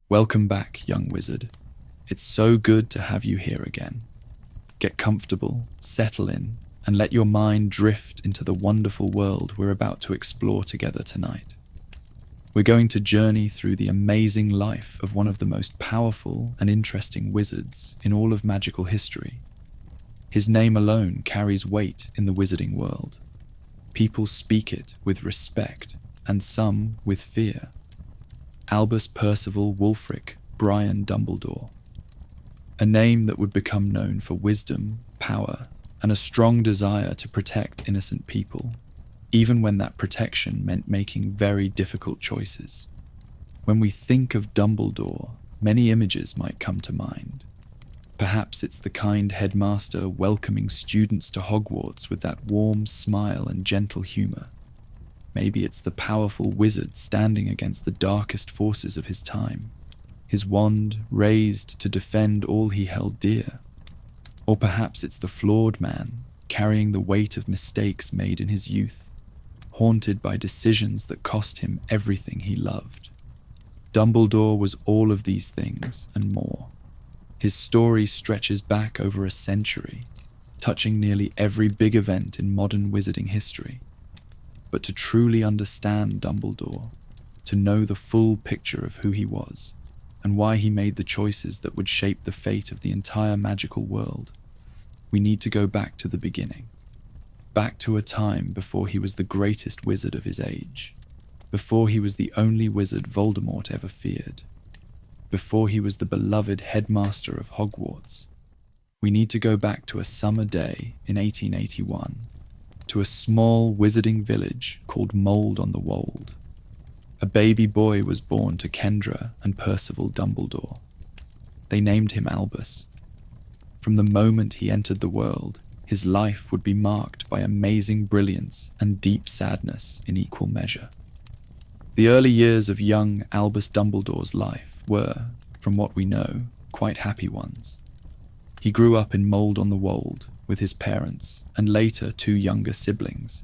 Welcome back, young wizard. It's so good to have you here again. Get comfortable, settle in, and let your mind drift into the wonderful world we're about to explore together tonight. We're going to journey through the amazing life of one of the most powerful and interesting wizards in all of magical history. His name alone carries weight in the wizarding world. People speak it with respect, and some with fear. Albus Percival Wulfric Brian Dumbledore. A name that would become known for wisdom, power, and a strong desire to protect innocent people, even when that protection meant making very difficult choices. When we think of Dumbledore, many images might come to mind. Perhaps it's the kind headmaster welcoming students to Hogwarts with that warm smile and gentle humor. Maybe it's the powerful wizard standing against the darkest forces of his time, his wand raised to defend all he held dear. Or perhaps it's the flawed man carrying the weight of mistakes made in his youth, haunted by decisions that cost him everything he loved. Dumbledore was all of these things and more. His story stretches back over a century, touching nearly every big event in modern wizarding history. But to truly understand Dumbledore, to know the full picture of who he was, and why he made the choices that would shape the fate of the entire magical world, we need to go back to the beginning. Back to a time before he was the greatest wizard of his age, before he was the only wizard Voldemort ever feared, before he was the beloved headmaster of Hogwarts. We need to go back to a summer day in 1881, to a small wizarding village called Mold on the Wold. A baby boy was born to Kendra and Percival Dumbledore. They named him Albus. From the moment he entered the world, his life would be marked by amazing brilliance and deep sadness in equal measure. The early years of young Albus Dumbledore's life were, from what we know, quite happy ones. He grew up in Mold on the Wold with his parents and later two younger siblings,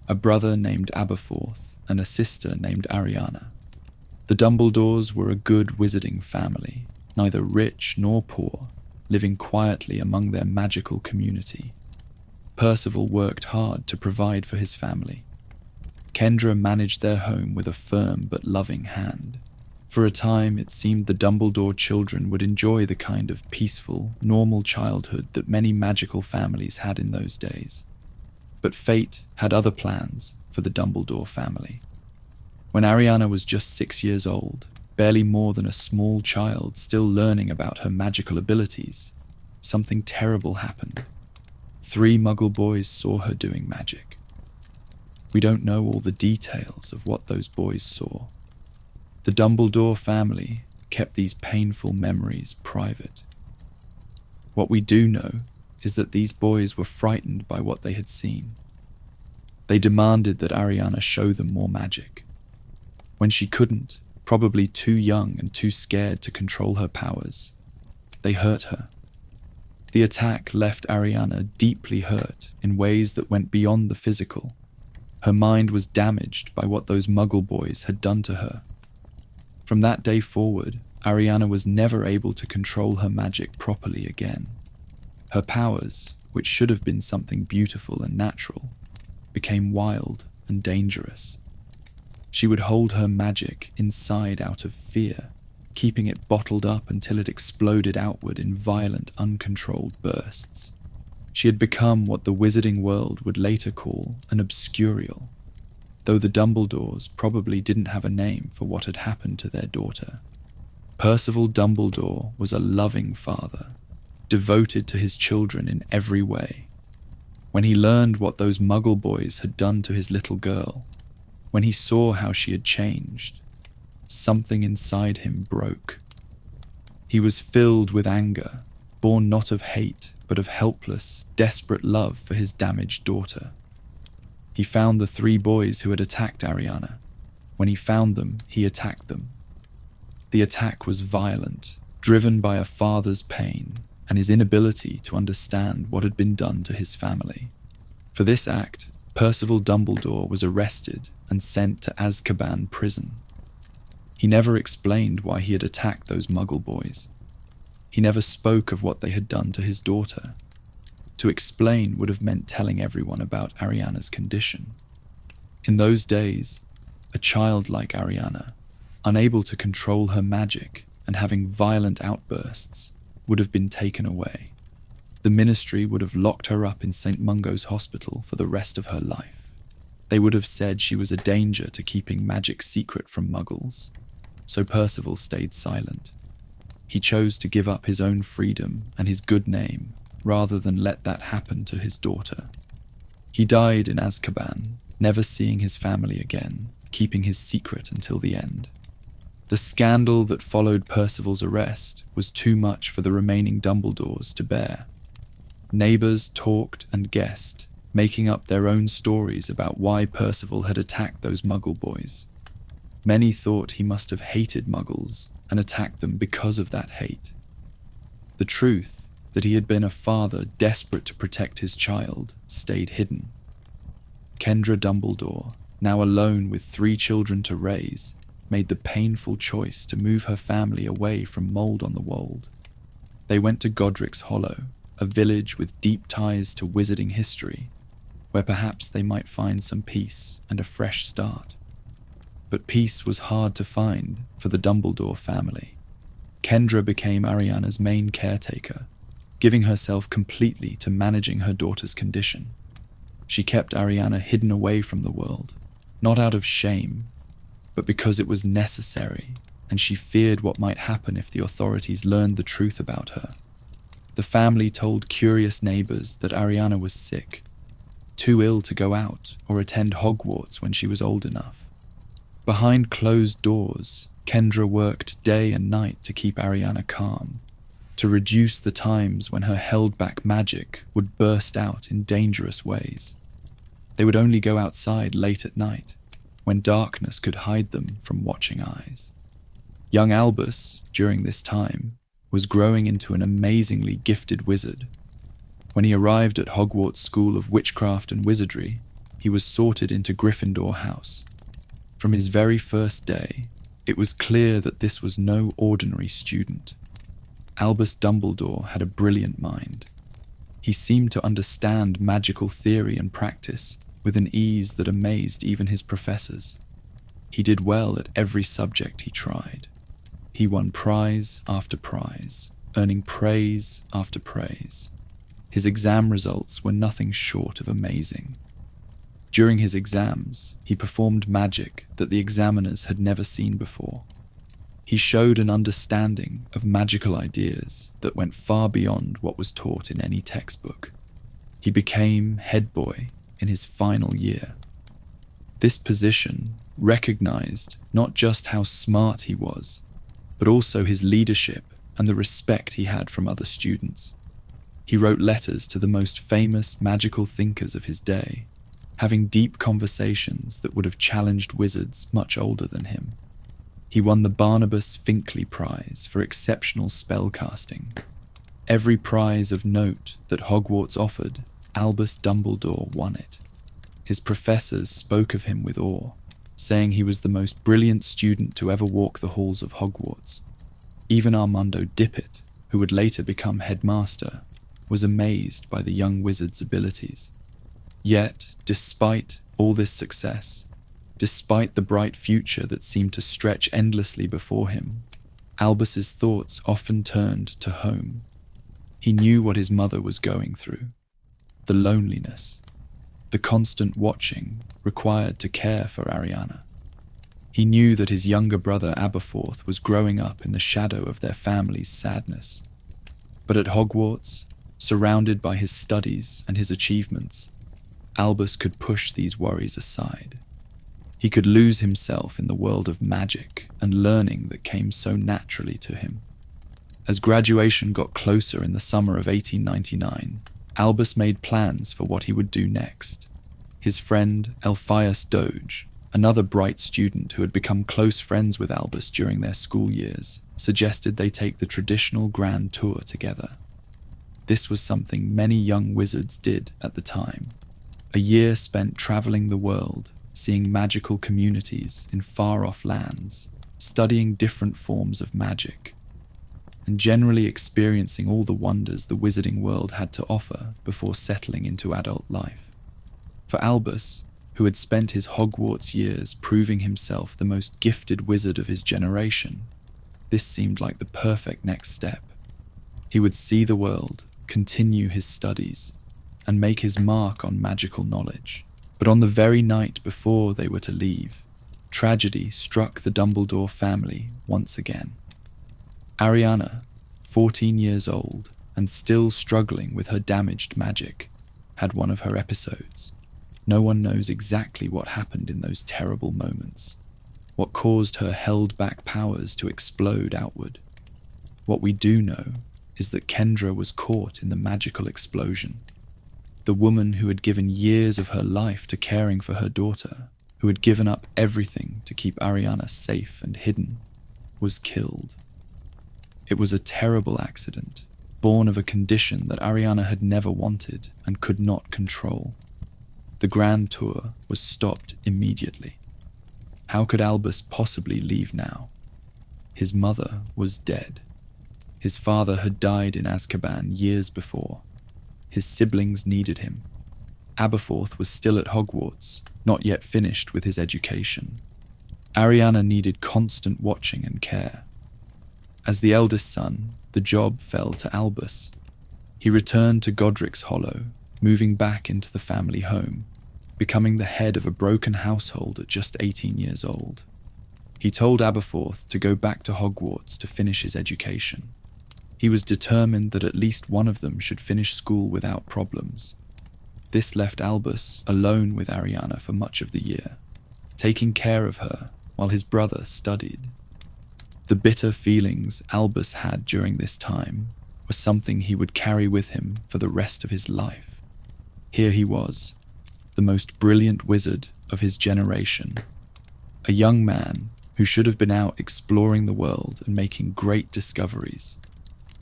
a brother named Aberforth and a sister named Ariana. The Dumbledores were a good wizarding family, neither rich nor poor, living quietly among their magical community. Percival worked hard to provide for his family. Kendra managed their home with a firm but loving hand. For a time, it seemed the Dumbledore children would enjoy the kind of peaceful, normal childhood that many magical families had in those days. But fate had other plans for the Dumbledore family. When Ariana was just 6 years old, barely more than a small child still learning about her magical abilities, something terrible happened. 3 Muggle boys saw her doing magic. We don't know all the details of what those boys saw. The Dumbledore family kept these painful memories private. What we do know is that these boys were frightened by what they had seen. They demanded that Ariana show them more magic. When she couldn't, probably too young and too scared to control her powers, they hurt her. The attack left Ariana deeply hurt in ways that went beyond the physical. Her mind was damaged by what those Muggle boys had done to her. From that day forward, Ariana was never able to control her magic properly again. Her powers, which should have been something beautiful and natural, became wild and dangerous. She would hold her magic inside out of fear, keeping it bottled up until it exploded outward in violent, uncontrolled bursts. She had become what the wizarding world would later call an obscurial, though the Dumbledores probably didn't have a name for what had happened to their daughter. Percival Dumbledore was a loving father, devoted to his children in every way. When he learned what those Muggle boys had done to his little girl, when he saw how she had changed, something inside him broke. He was filled with anger, born not of hate, but of helpless, desperate love for his damaged daughter. He found the 3 boys who had attacked Ariana. When he found them, he attacked them. The attack was violent, driven by a father's pain and his inability to understand what had been done to his family. For this act, Percival Dumbledore was arrested and sent to Azkaban prison. He never explained why he had attacked those Muggle boys. He never spoke of what they had done to his daughter. To explain would have meant telling everyone about Ariana's condition. In those days, a child like Ariana, unable to control her magic and having violent outbursts, would have been taken away. The Ministry would have locked her up in St. Mungo's hospital for the rest of her life. They would have said she was a danger to keeping magic secret from Muggles. So Percival stayed silent. He chose to give up his own freedom and his good name rather than let that happen to his daughter. He died in Azkaban, never seeing his family again, keeping his secret until the end. The scandal that followed Percival's arrest was too much for the remaining Dumbledores to bear. Neighbours talked and guessed, making up their own stories about why Percival had attacked those Muggle boys. Many thought he must have hated Muggles and attacked them because of that hate. The truth, that he had been a father desperate to protect his child, stayed hidden. Kendra Dumbledore, now alone with 3 children to raise, made the painful choice to move her family away from Mold on the Wold. They went to Godric's Hollow, a village with deep ties to wizarding history, where perhaps they might find some peace and a fresh start. But peace was hard to find for the Dumbledore family. Kendra became Ariana's main caretaker, giving herself completely to managing her daughter's condition. She kept Ariana hidden away from the world, not out of shame, but because it was necessary, and she feared what might happen if the authorities learned the truth about her. The family told curious neighbours that Ariana was sick, too ill to go out or attend Hogwarts when she was old enough. Behind closed doors, Kendra worked day and night to keep Ariana calm, to reduce the times when her held-back magic would burst out in dangerous ways. They would only go outside late at night, when darkness could hide them from watching eyes. Young Albus, during this time, was growing into an amazingly gifted wizard. When he arrived at Hogwarts School of Witchcraft and Wizardry, he was sorted into Gryffindor House. From his very first day, it was clear that this was no ordinary student. Albus Dumbledore had a brilliant mind. He seemed to understand magical theory and practice with an ease that amazed even his professors. He did well at every subject he tried. He won prize after prize, earning praise after praise. His exam results were nothing short of amazing. During his exams, he performed magic that the examiners had never seen before. He showed an understanding of magical ideas that went far beyond what was taught in any textbook. He became head boy in his final year. This position recognized not just how smart he was, but also his leadership and the respect he had from other students. He wrote letters to the most famous magical thinkers of his day, having deep conversations that would have challenged wizards much older than him. He won the Barnabas Finkley Prize for exceptional spellcasting. Every prize of note that Hogwarts offered, Albus Dumbledore won it. His professors spoke of him with awe, saying he was the most brilliant student to ever walk the halls of Hogwarts. Even Armando Dippet, who would later become headmaster, was amazed by the young wizard's abilities. Yet, despite all this success, despite the bright future that seemed to stretch endlessly before him, Albus's thoughts often turned to home. He knew what his mother was going through, the loneliness, the constant watching required to care for Ariana. He knew that his younger brother Aberforth was growing up in the shadow of their family's sadness. But at Hogwarts, surrounded by his studies and his achievements, Albus could push these worries aside. He could lose himself in the world of magic and learning that came so naturally to him. As graduation got closer in the summer of 1899, Albus made plans for what he would do next. His friend Elphias Doge, another bright student who had become close friends with Albus during their school years, suggested they take the traditional grand tour together. This was something many young wizards did at the time. A year spent traveling the world, seeing magical communities in far-off lands, studying different forms of magic, and generally experiencing all the wonders the wizarding world had to offer before settling into adult life. For Albus, who had spent his Hogwarts years proving himself the most gifted wizard of his generation, this seemed like the perfect next step. He would see the world, continue his studies, and make his mark on magical knowledge. But on the very night before they were to leave, tragedy struck the Dumbledore family once again. Ariana, 14 years old and still struggling with her damaged magic, had one of her episodes. No one knows exactly what happened in those terrible moments, what caused her held-back powers to explode outward. What we do know is that Kendra was caught in the magical explosion. The woman who had given years of her life to caring for her daughter, who had given up everything to keep Ariana safe and hidden, was killed. It was a terrible accident, born of a condition that Ariana had never wanted and could not control. The Grand Tour was stopped immediately. How could Albus possibly leave now? His mother was dead. His father had died in Azkaban years before. His siblings needed him. Aberforth was still at Hogwarts, not yet finished with his education. Ariana needed constant watching and care. As the eldest son, the job fell to Albus. He returned to Godric's Hollow, moving back into the family home, becoming the head of a broken household at just 18 years old. He told Aberforth to go back to Hogwarts to finish his education. He was determined that at least one of them should finish school without problems. This left Albus alone with Ariana for much of the year, taking care of her while his brother studied. The bitter feelings Albus had during this time were something he would carry with him for the rest of his life. Here he was, the most brilliant wizard of his generation, a young man who should have been out exploring the world and making great discoveries.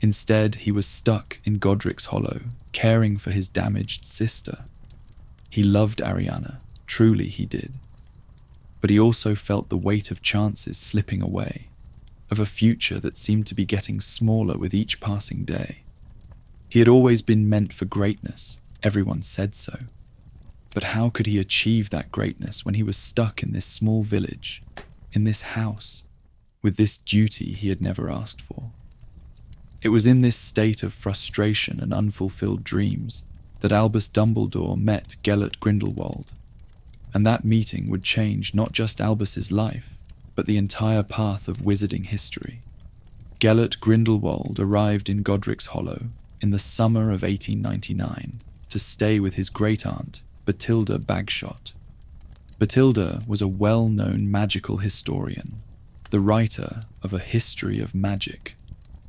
Instead, he was stuck in Godric's Hollow, caring for his damaged sister. He loved Ariana, truly he did. But he also felt the weight of chances slipping away, of a future that seemed to be getting smaller with each passing day. He had always been meant for greatness, everyone said so. But how could he achieve that greatness when he was stuck in this small village, in this house, with this duty he had never asked for? It was in this state of frustration and unfulfilled dreams that Albus Dumbledore met Gellert Grindelwald, and that meeting would change not just Albus's life, but the entire path of wizarding history. Gellert Grindelwald arrived in Godric's Hollow in the summer of 1899 to stay with his great-aunt, Bathilda Bagshot. Bathilda was a well-known magical historian, the writer of A History of Magic,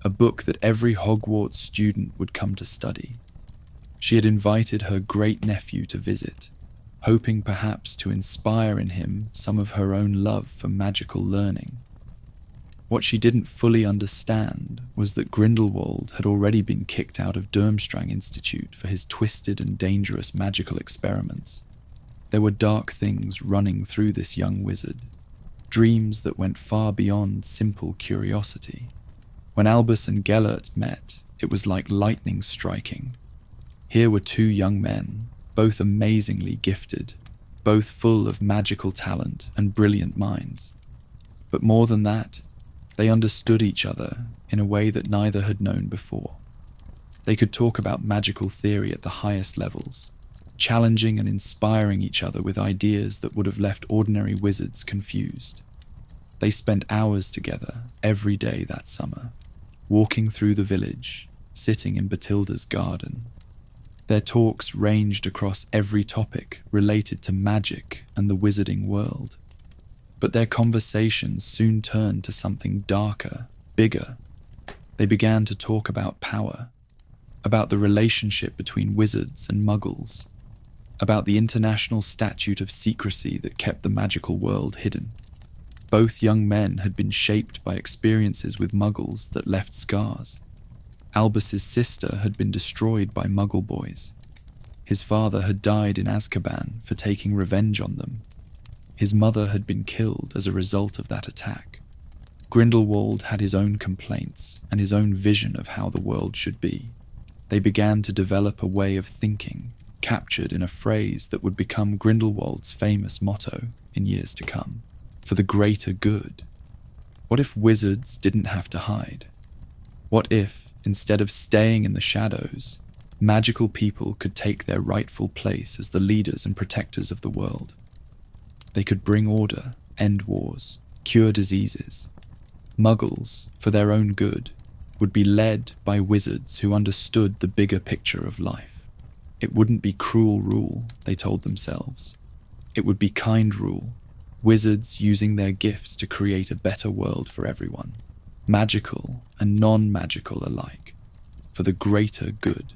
a book that every Hogwarts student would come to study. She had invited her great-nephew to visit, hoping perhaps to inspire in him some of her own love for magical learning. What she didn't fully understand was that Grindelwald had already been kicked out of Durmstrang Institute for his twisted and dangerous magical experiments. There were dark things running through this young wizard, dreams that went far beyond simple curiosity. When Albus and Gellert met, it was like lightning striking. Here were two young men, both amazingly gifted, both full of magical talent and brilliant minds. But more than that, they understood each other in a way that neither had known before. They could talk about magical theory at the highest levels, challenging and inspiring each other with ideas that would have left ordinary wizards confused. They spent hours together every day that summer, walking through the village, sitting in Bathilda's garden. Their talks ranged across every topic related to magic and the wizarding world. But their conversations soon turned to something darker, bigger. They began to talk about power, about the relationship between wizards and muggles, about the international statute of secrecy that kept the magical world hidden. Both young men had been shaped by experiences with muggles that left scars. Albus's sister had been destroyed by muggle boys. His father had died in Azkaban for taking revenge on them. His mother had been killed as a result of that attack. Grindelwald had his own complaints and his own vision of how the world should be. They began to develop a way of thinking, captured in a phrase that would become Grindelwald's famous motto in years to come: for the greater good. What if wizards didn't have to hide? What if, instead of staying in the shadows, magical people could take their rightful place as the leaders and protectors of the world? They could bring order, end wars, cure diseases. Muggles, for their own good, would be led by wizards who understood the bigger picture of life. It wouldn't be cruel rule, they told themselves. It would be kind rule, wizards using their gifts to create a better world for everyone, magical and non-magical alike, for the greater good.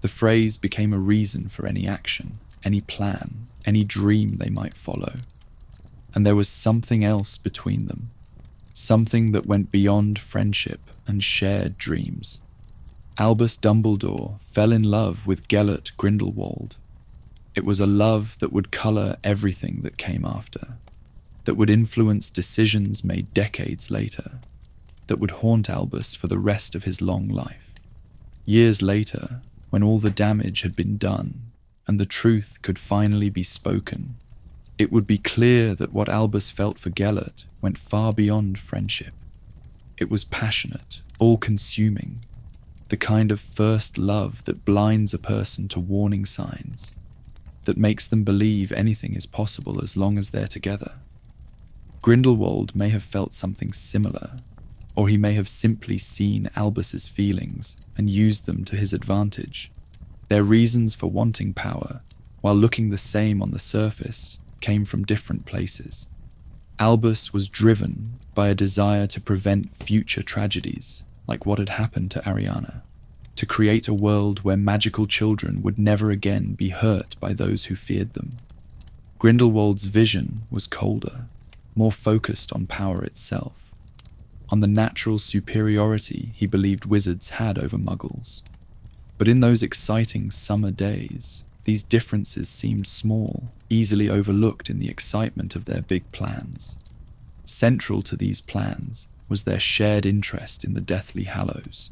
The phrase became a reason for any action, any plan, any dream they might follow. And there was something else between them, something that went beyond friendship and shared dreams. Albus Dumbledore fell in love with Gellert Grindelwald. It was a love that would colour everything that came after, that would influence decisions made decades later, that would haunt Albus for the rest of his long life. Years later, when all the damage had been done and the truth could finally be spoken, it would be clear that what Albus felt for Gellert went far beyond friendship. It was passionate, all-consuming, the kind of first love that blinds a person to warning signs, that makes them believe anything is possible as long as they're together. Grindelwald may have felt something similar, or he may have simply seen Albus's feelings and used them to his advantage. Their reasons for wanting power, while looking the same on the surface, came from different places. Albus was driven by a desire to prevent future tragedies, like what had happened to Ariana, to create a world where magical children would never again be hurt by those who feared them. Grindelwald's vision was colder, more focused on power itself, on the natural superiority he believed wizards had over muggles. But in those exciting summer days, these differences seemed small, easily overlooked in the excitement of their big plans. Central to these plans was their shared interest in the Deathly Hallows.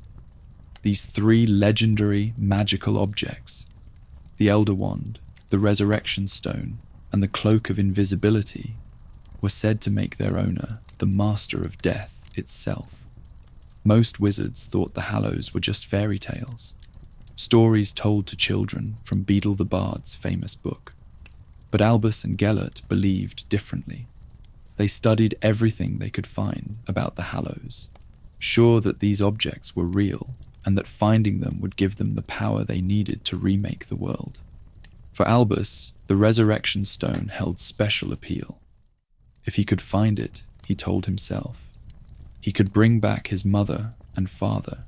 These three legendary magical objects, the Elder Wand, the Resurrection Stone, and the Cloak of Invisibility, were said to make their owner the Master of Death itself. Most wizards thought the Hallows were just fairy tales, stories told to children from Beedle the Bard's famous book. But Albus and Gellert believed differently. They studied everything they could find about the Hallows, sure that these objects were real and that finding them would give them the power they needed to remake the world. For Albus, the Resurrection Stone held special appeal. If he could find it, he told himself, he could bring back his mother and father.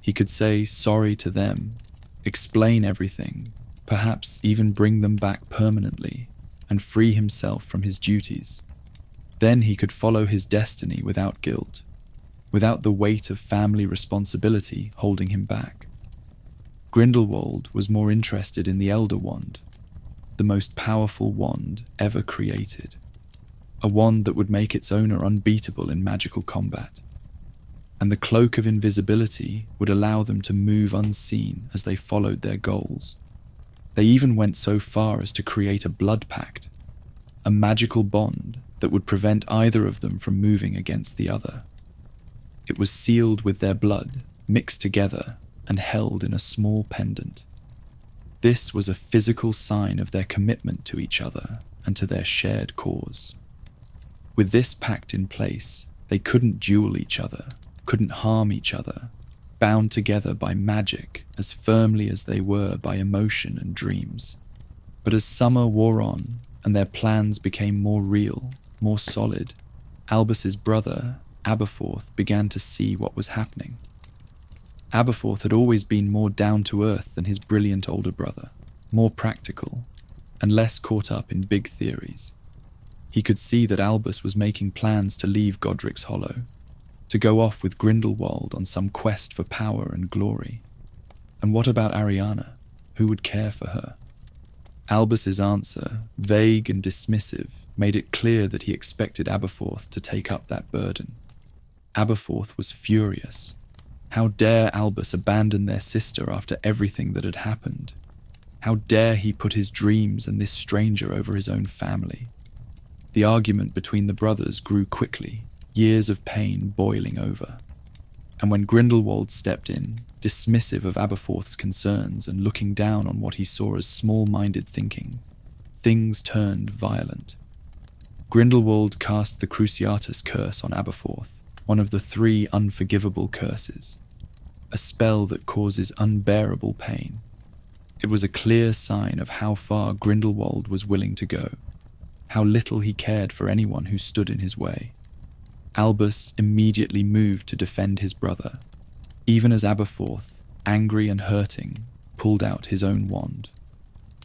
He could say sorry to them, explain everything, perhaps even bring them back permanently, and free himself from his duties. Then he could follow his destiny without guilt, without the weight of family responsibility holding him back. Grindelwald was more interested in the Elder Wand, the most powerful wand ever created, a wand that would make its owner unbeatable in magical combat. And the Cloak of Invisibility would allow them to move unseen as they followed their goals. They even went so far as to create a blood pact, a magical bond that would prevent either of them from moving against the other. It was sealed with their blood, mixed together, and held in a small pendant. This was a physical sign of their commitment to each other and to their shared cause. With this pact in place, they couldn't duel each other, couldn't harm each other, bound together by magic as firmly as they were by emotion and dreams. But as summer wore on and their plans became more real, more solid, Albus's brother, Aberforth, began to see what was happening. Aberforth had always been more down-to-earth than his brilliant older brother, more practical, and less caught up in big theories. He could see that Albus was making plans to leave Godric's Hollow, to go off with Grindelwald on some quest for power and glory. And what about Ariana? Who would care for her? Albus's answer, vague and dismissive, made it clear that he expected Aberforth to take up that burden. Aberforth was furious. How dare Albus abandon their sister after everything that had happened? How dare he put his dreams and this stranger over his own family? The argument between the brothers grew quickly, years of pain boiling over. And when Grindelwald stepped in, dismissive of Aberforth's concerns and looking down on what he saw as small-minded thinking, things turned violent. Grindelwald cast the Cruciatus curse on Aberforth, one of the 3 unforgivable curses, a spell that causes unbearable pain. It was a clear sign of how far Grindelwald was willing to go, how little he cared for anyone who stood in his way. Albus immediately moved to defend his brother, even as Aberforth, angry and hurting, pulled out his own wand.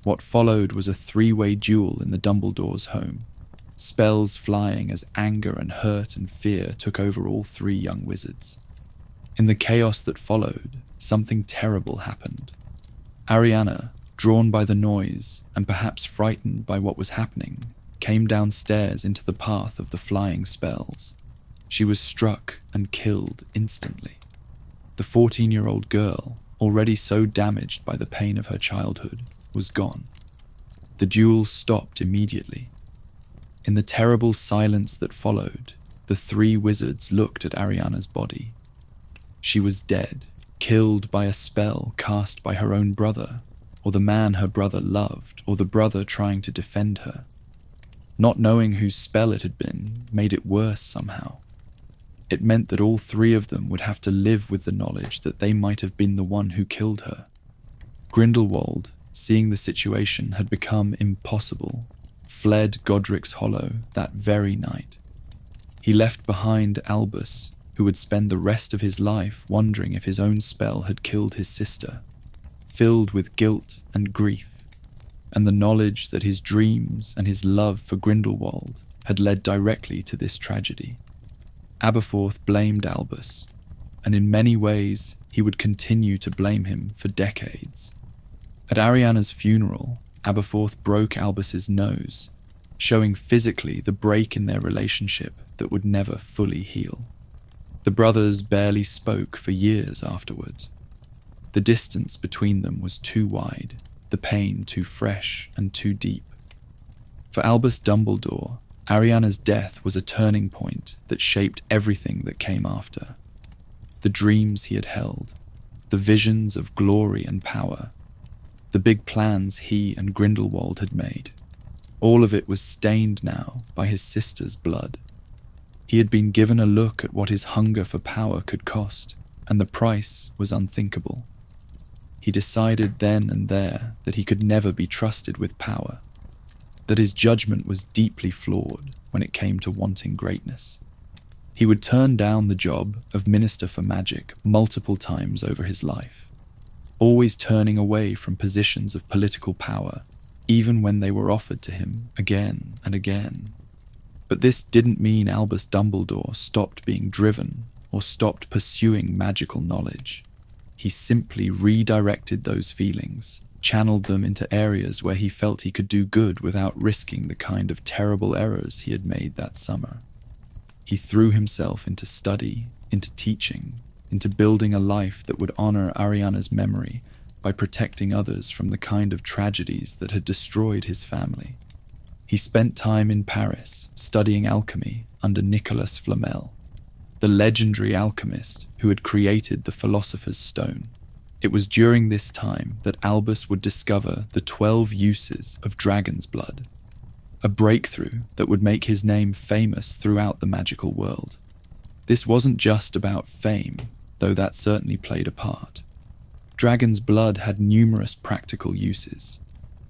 What followed was a 3-way duel in the Dumbledores' home, spells flying as anger and hurt and fear took over all 3 young wizards. In the chaos that followed, something terrible happened. Ariana, drawn by the noise and perhaps frightened by what was happening, came downstairs into the path of the flying spells. She was struck and killed instantly. The 14-year-old girl, already so damaged by the pain of her childhood, was gone. The duel stopped immediately. In the terrible silence that followed, the 3 wizards looked at Ariana's body. She was dead, killed by a spell cast by her own brother, or the man her brother loved, or the brother trying to defend her. Not knowing whose spell it had been made it worse somehow. It meant that all 3 of them would have to live with the knowledge that they might have been the one who killed her. Grindelwald, seeing the situation had become impossible, fled Godric's Hollow that very night. He left behind Albus, who would spend the rest of his life wondering if his own spell had killed his sister, filled with guilt and grief, and the knowledge that his dreams and his love for Grindelwald had led directly to this tragedy. Aberforth blamed Albus, and in many ways he would continue to blame him for decades. At Ariana's funeral, Aberforth broke Albus's nose, showing physically the break in their relationship that would never fully heal. The brothers barely spoke for years afterwards. The distance between them was too wide, the pain too fresh and too deep. For Albus Dumbledore, Ariana's death was a turning point that shaped everything that came after. The dreams he had held, the visions of glory and power, the big plans he and Grindelwald had made, all of it was stained now by his sister's blood. He had been given a look at what his hunger for power could cost, and the price was unthinkable. He decided then and there that he could never be trusted with power, that his judgment was deeply flawed when it came to wanting greatness. He would turn down the job of Minister for Magic multiple times over his life, always turning away from positions of political power, even when they were offered to him again and again. But this didn't mean Albus Dumbledore stopped being driven or stopped pursuing magical knowledge. He simply redirected those feelings, channeled them into areas where he felt he could do good without risking the kind of terrible errors he had made that summer. He threw himself into study, into teaching, into building a life that would honor Ariana's memory by protecting others from the kind of tragedies that had destroyed his family. He spent time in Paris studying alchemy under Nicolas Flamel, the legendary alchemist who had created the Philosopher's Stone. It was during this time that Albus would discover the 12 uses of dragon's blood, a breakthrough that would make his name famous throughout the magical world. This wasn't just about fame, though that certainly played a part. Dragon's blood had numerous practical uses,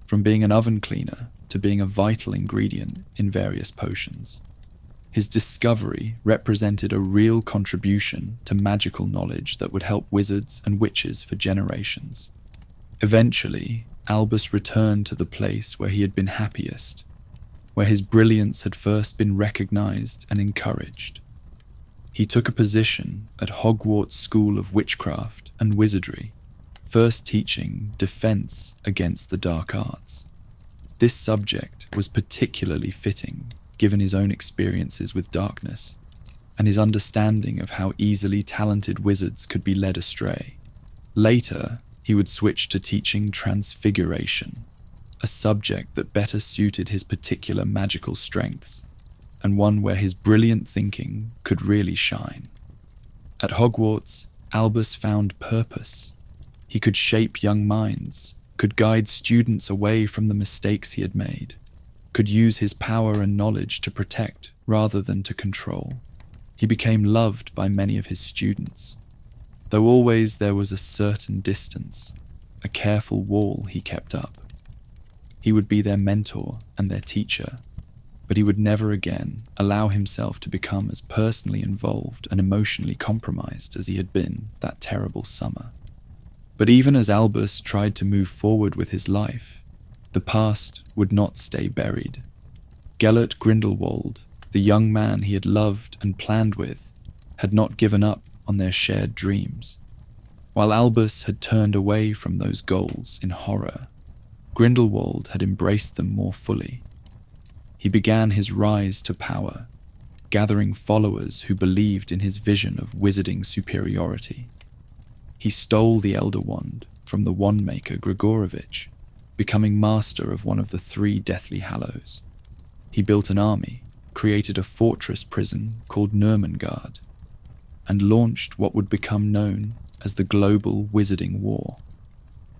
from being an oven cleaner to being a vital ingredient in various potions. His discovery represented a real contribution to magical knowledge that would help wizards and witches for generations. Eventually, Albus returned to the place where he had been happiest, where his brilliance had first been recognized and encouraged. He took a position at Hogwarts School of Witchcraft and Wizardry, first teaching defense against the dark arts. This subject was particularly fitting, given his own experiences with darkness, and his understanding of how easily talented wizards could be led astray. Later, he would switch to teaching transfiguration, a subject that better suited his particular magical strengths, and one where his brilliant thinking could really shine. At Hogwarts, Albus found purpose. He could shape young minds, could guide students away from the mistakes he had made, could use his power and knowledge to protect rather than to control. He became loved by many of his students, though always there was a certain distance, a careful wall he kept up. He would be their mentor and their teacher, but he would never again allow himself to become as personally involved and emotionally compromised as he had been that terrible summer. But even as Albus tried to move forward with his life, the past would not stay buried. Gellert Grindelwald, the young man he had loved and planned with, had not given up on their shared dreams. While Albus had turned away from those goals in horror, Grindelwald had embraced them more fully. He began his rise to power, gathering followers who believed in his vision of wizarding superiority. He stole the Elder Wand from the wand-maker Grigorovich, becoming master of one of the 3 Deathly Hallows. He built an army, created a fortress prison called Nurmengard, and launched what would become known as the Global Wizarding War.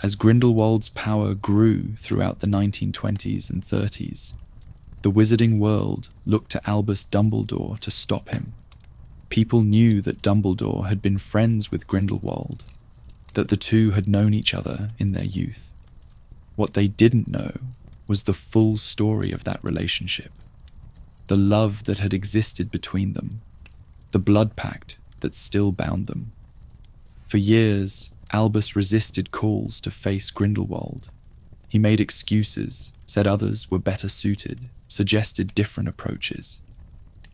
As Grindelwald's power grew throughout the 1920s and 30s, the wizarding world looked to Albus Dumbledore to stop him. People knew that Dumbledore had been friends with Grindelwald, that the two had known each other in their youth. What they didn't know was the full story of that relationship, the love that had existed between them, the blood pact that still bound them. For years, Albus resisted calls to face Grindelwald. He made excuses, said others were better suited, suggested different approaches.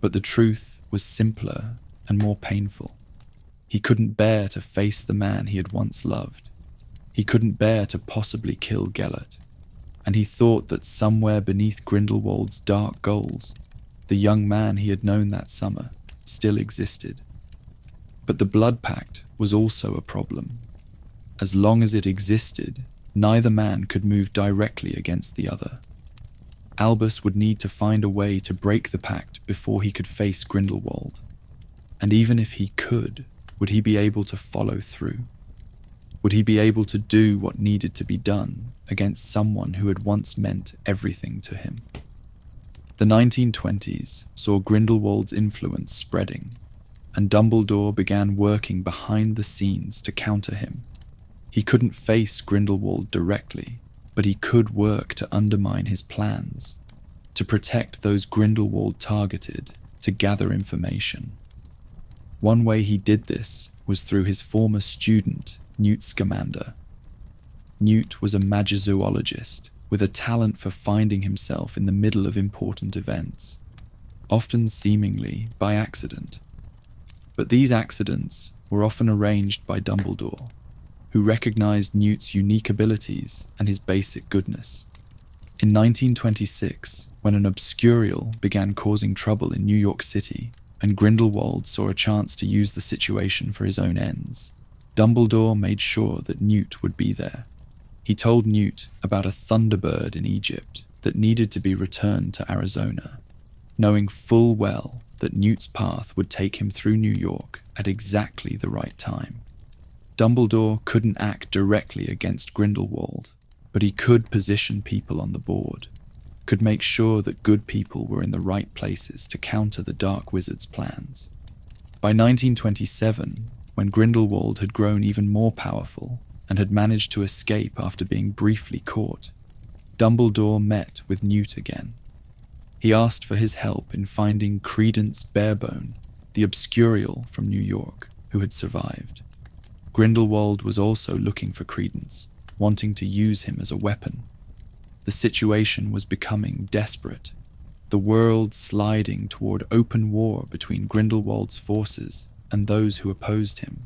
But the truth was simpler and more painful. He couldn't bear to face the man he had once loved. He couldn't bear to possibly kill Gellert, and he thought that somewhere beneath Grindelwald's dark goals, the young man he had known that summer still existed. But the blood pact was also a problem. As long as it existed, neither man could move directly against the other. Albus would need to find a way to break the pact before he could face Grindelwald. And even if he could, would he be able to follow through? Would he be able to do what needed to be done against someone who had once meant everything to him? The 1920s saw Grindelwald's influence spreading, and Dumbledore began working behind the scenes to counter him. He couldn't face Grindelwald directly, but he could work to undermine his plans, to protect those Grindelwald targeted, to gather information. One way he did this was through his former student, Newt Scamander. Newt was a magizoologist with a talent for finding himself in the middle of important events, often seemingly by accident. But these accidents were often arranged by Dumbledore, who recognized Newt's unique abilities and his basic goodness. In 1926, when an obscurial began causing trouble in New York City, and Grindelwald saw a chance to use the situation for his own ends, Dumbledore made sure that Newt would be there. He told Newt about a thunderbird in Egypt that needed to be returned to Arizona, knowing full well that Newt's path would take him through New York at exactly the right time. Dumbledore couldn't act directly against Grindelwald, but he could position people on the board, could make sure that good people were in the right places to counter the Dark Wizard's plans. By 1927, when Grindelwald had grown even more powerful and had managed to escape after being briefly caught, Dumbledore met with Newt again. He asked for his help in finding Credence Barebone, the obscurial from New York, who had survived. Grindelwald was also looking for Credence, wanting to use him as a weapon. The situation was becoming desperate, the world sliding toward open war between Grindelwald's forces and those who opposed him.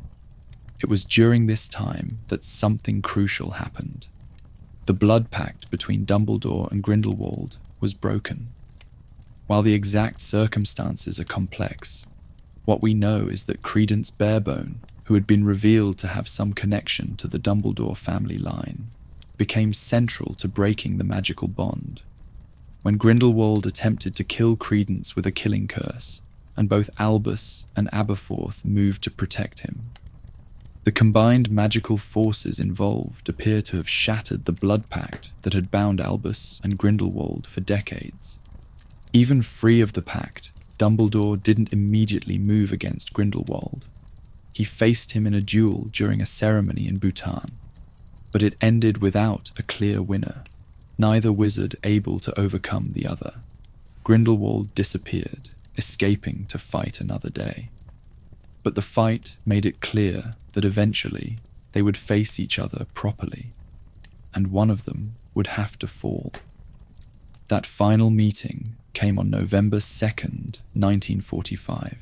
It was during this time that something crucial happened. The blood pact between Dumbledore and Grindelwald was broken. While the exact circumstances are complex, what we know is that Credence Barebone, who had been revealed to have some connection to the Dumbledore family line, became central to breaking the magical bond. When Grindelwald attempted to kill Credence with a killing curse, and both Albus and Aberforth moved to protect him, the combined magical forces involved appear to have shattered the blood pact that had bound Albus and Grindelwald for decades. Even free of the pact, Dumbledore didn't immediately move against Grindelwald. He faced him in a duel during a ceremony in Bhutan, but it ended without a clear winner, neither wizard able to overcome the other. Grindelwald disappeared, escaping to fight another day. But the fight made it clear that eventually they would face each other properly, and one of them would have to fall. That final meeting came on November 2nd, 1945.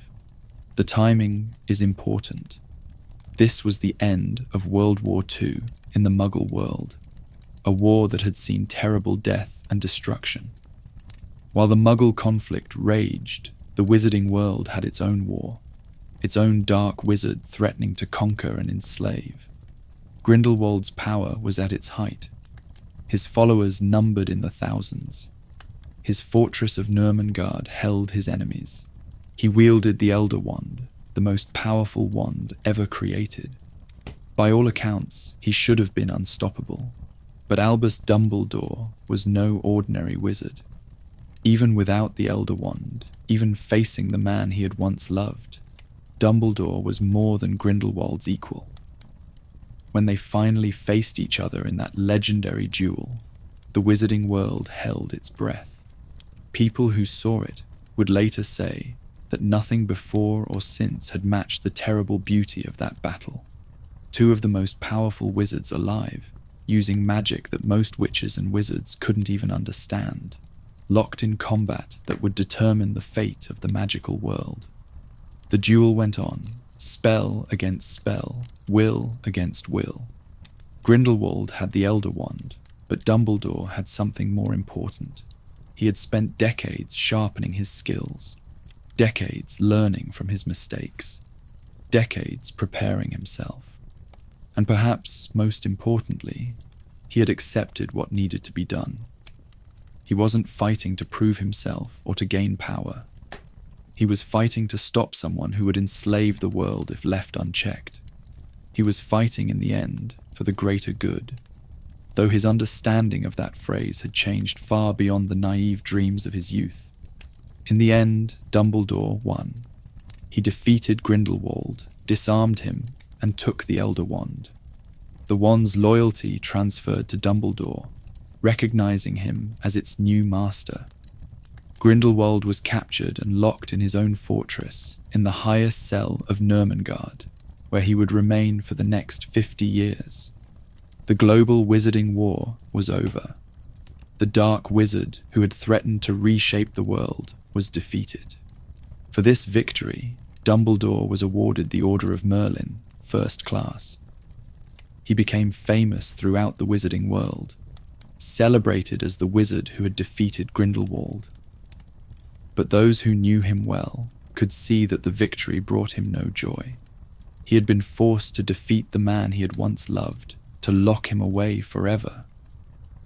The timing is important. This was the end of World War II in the Muggle world, a war that had seen terrible death and destruction. While the Muggle conflict raged, the Wizarding world had its own war, its own dark wizard threatening to conquer and enslave. Grindelwald's power was at its height. His followers numbered in the thousands. His fortress of Nurmengard held his enemies. He wielded the Elder Wand, the most powerful wand ever created. By all accounts, he should have been unstoppable. But Albus Dumbledore was no ordinary wizard. Even without the Elder Wand, even facing the man he had once loved, Dumbledore was more than Grindelwald's equal. When they finally faced each other in that legendary duel, the Wizarding world held its breath. People who saw it would later say that nothing before or since had matched the terrible beauty of that battle. Two of the most powerful wizards alive, using magic that most witches and wizards couldn't even understand, locked in combat that would determine the fate of the magical world. The duel went on, spell against spell, will against will. Grindelwald had the Elder Wand, but Dumbledore had something more important. He had spent decades sharpening his skills, decades learning from his mistakes, decades preparing himself. And perhaps most importantly, he had accepted what needed to be done. He wasn't fighting to prove himself or to gain power. He was fighting to stop someone who would enslave the world if left unchecked. He was fighting in the end for the greater good, though his understanding of that phrase had changed far beyond the naive dreams of his youth. In the end, Dumbledore won. He defeated Grindelwald, disarmed him, and took the Elder Wand. The wand's loyalty transferred to Dumbledore, recognizing him as its new master. Grindelwald was captured and locked in his own fortress in the highest cell of Nurmengard, where he would remain for the next 50 years. The global Wizarding War was over. The dark wizard who had threatened to reshape the world was defeated. For this victory, Dumbledore was awarded the Order of Merlin, First Class. He became famous throughout the Wizarding world, celebrated as the wizard who had defeated Grindelwald. But those who knew him well could see that the victory brought him no joy. He had been forced to defeat the man he had once loved, to lock him away forever.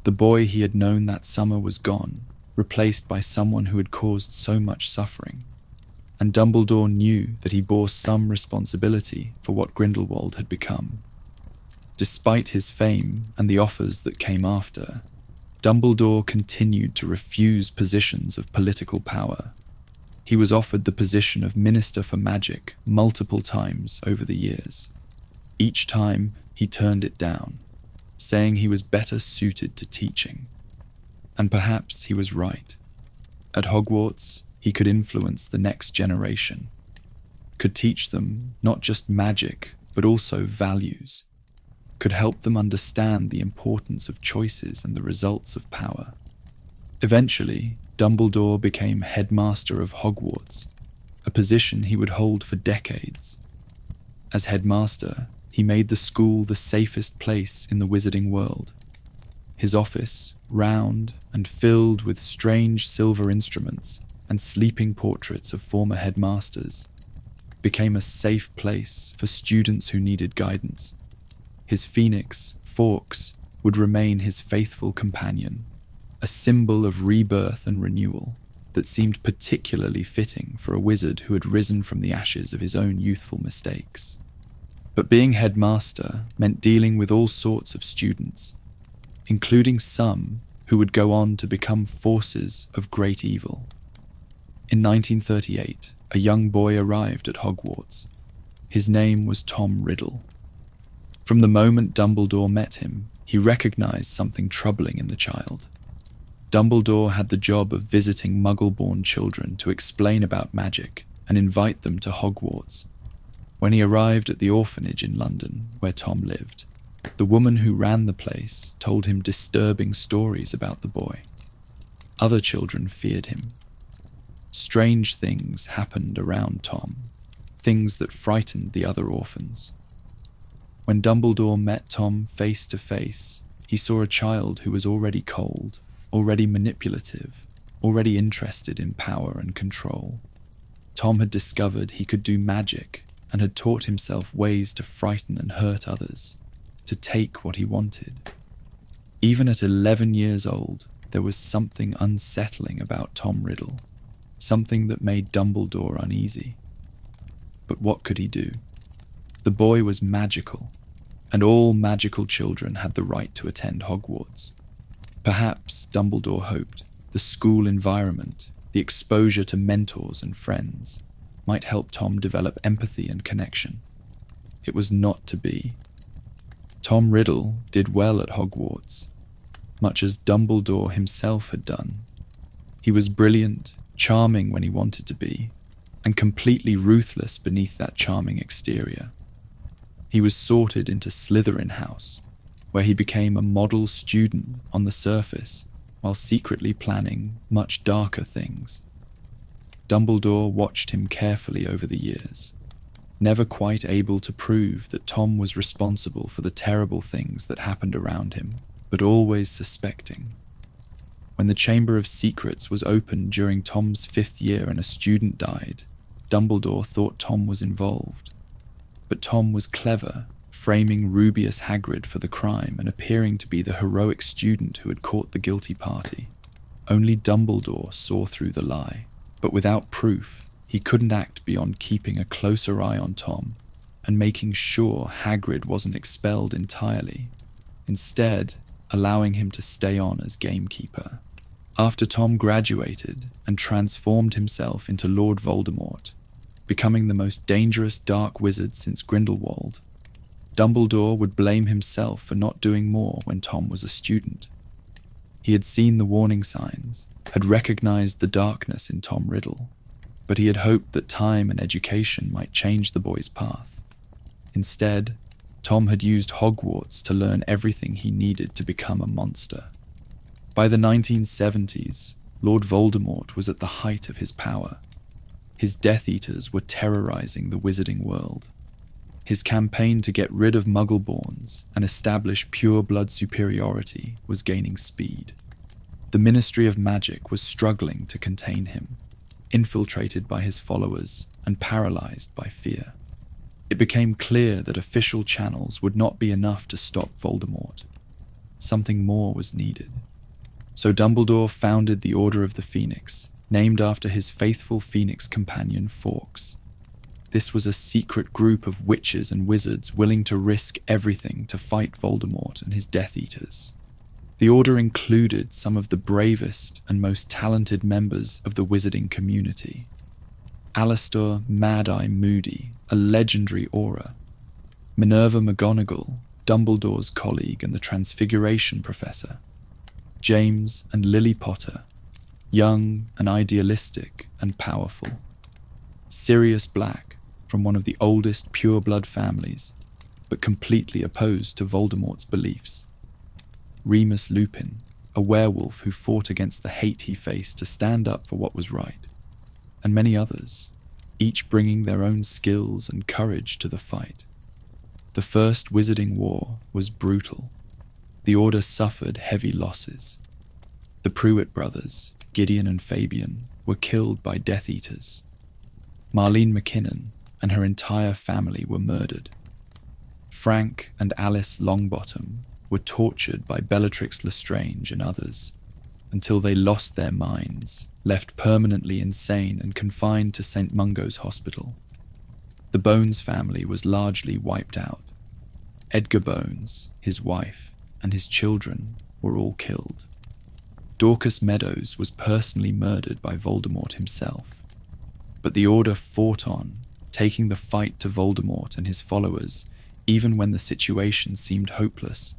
The boy he had known that summer was gone, replaced by someone who had caused so much suffering. And Dumbledore knew that he bore some responsibility for what Grindelwald had become. Despite his fame and the offers that came after, Dumbledore continued to refuse positions of political power. He was offered the position of Minister for Magic multiple times over the years. Each time, he turned it down, saying he was better suited to teaching. And perhaps he was right. At Hogwarts, he could influence the next generation, could teach them not just magic, but also values, could help them understand the importance of choices and the results of power. Eventually, Dumbledore became headmaster of Hogwarts, a position he would hold for decades. As headmaster, he made the school the safest place in the Wizarding world. His office, round and filled with strange silver instruments and sleeping portraits of former headmasters, became a safe place for students who needed guidance. His phoenix, Fawkes, would remain his faithful companion, a symbol of rebirth and renewal that seemed particularly fitting for a wizard who had risen from the ashes of his own youthful mistakes. But being headmaster meant dealing with all sorts of students, including some who would go on to become forces of great evil. In 1938, a young boy arrived at Hogwarts. His name was Tom Riddle. From the moment Dumbledore met him, he recognized something troubling in the child. Dumbledore had the job of visiting Muggle-born children to explain about magic and invite them to Hogwarts. When he arrived at the orphanage in London, where Tom lived, the woman who ran the place told him disturbing stories about the boy. Other children feared him. Strange things happened around Tom, things that frightened the other orphans. When Dumbledore met Tom face to face, he saw a child who was already cold, already manipulative, already interested in power and control. Tom had discovered he could do magic and had taught himself ways to frighten and hurt others, to take what he wanted. Even at 11 years old, there was something unsettling about Tom Riddle, something that made Dumbledore uneasy. But what could he do? The boy was magical, and all magical children had the right to attend Hogwarts. Perhaps, Dumbledore hoped, the school environment, the exposure to mentors and friends, might help Tom develop empathy and connection. It was not to be. Tom Riddle did well at Hogwarts, much as Dumbledore himself had done. He was brilliant, charming when he wanted to be, and completely ruthless beneath that charming exterior. He was sorted into Slytherin House, where he became a model student on the surface while secretly planning much darker things. Dumbledore watched him carefully over the years, never quite able to prove that Tom was responsible for the terrible things that happened around him, but always suspecting. When the Chamber of Secrets was opened during Tom's 5th year and a student died, Dumbledore thought Tom was involved. But Tom was clever, framing Rubeus Hagrid for the crime and appearing to be the heroic student who had caught the guilty party. Only Dumbledore saw through the lie, but without proof, he couldn't act beyond keeping a closer eye on Tom and making sure Hagrid wasn't expelled entirely, instead allowing him to stay on as gamekeeper. After Tom graduated and transformed himself into Lord Voldemort, becoming the most dangerous dark wizard since Grindelwald, Dumbledore would blame himself for not doing more when Tom was a student. He had seen the warning signs, had recognized the darkness in Tom Riddle, but he had hoped that time and education might change the boy's path. Instead, Tom had used Hogwarts to learn everything he needed to become a monster. By the 1970s, Lord Voldemort was at the height of his power. His Death Eaters were terrorizing the wizarding world. His campaign to get rid of Muggleborns and establish pure blood superiority was gaining speed. The Ministry of Magic was struggling to contain him, infiltrated by his followers and paralyzed by fear. It became clear that official channels would not be enough to stop Voldemort. Something more was needed. So Dumbledore founded the Order of the Phoenix, named after his faithful Phoenix companion Fawkes. This was a secret group of witches and wizards willing to risk everything to fight Voldemort and his Death Eaters. The Order included some of the bravest and most talented members of the wizarding community. Alastor Mad-Eye Moody, a legendary Auror. Minerva McGonagall, Dumbledore's colleague and the Transfiguration Professor. James and Lily Potter, young and idealistic and powerful. Sirius Black, from one of the oldest pure-blood families, but completely opposed to Voldemort's beliefs. Remus Lupin, a werewolf who fought against the hate he faced to stand up for what was right. And many others, each bringing their own skills and courage to the fight. The First Wizarding War was brutal. the Order suffered heavy losses. The Pruitt brothers, Gideon and Fabian, were killed by Death Eaters. Marlene McKinnon and her entire family were murdered. Frank and Alice Longbottom were tortured by Bellatrix Lestrange and others until they lost their minds, left permanently insane and confined to St. Mungo's Hospital. The Bones family was largely wiped out. Edgar Bones, his wife, and his children were all killed. Dorcas Meadows was personally murdered by Voldemort himself. But the Order fought on, taking the fight to Voldemort and his followers, even when the situation seemed hopeless.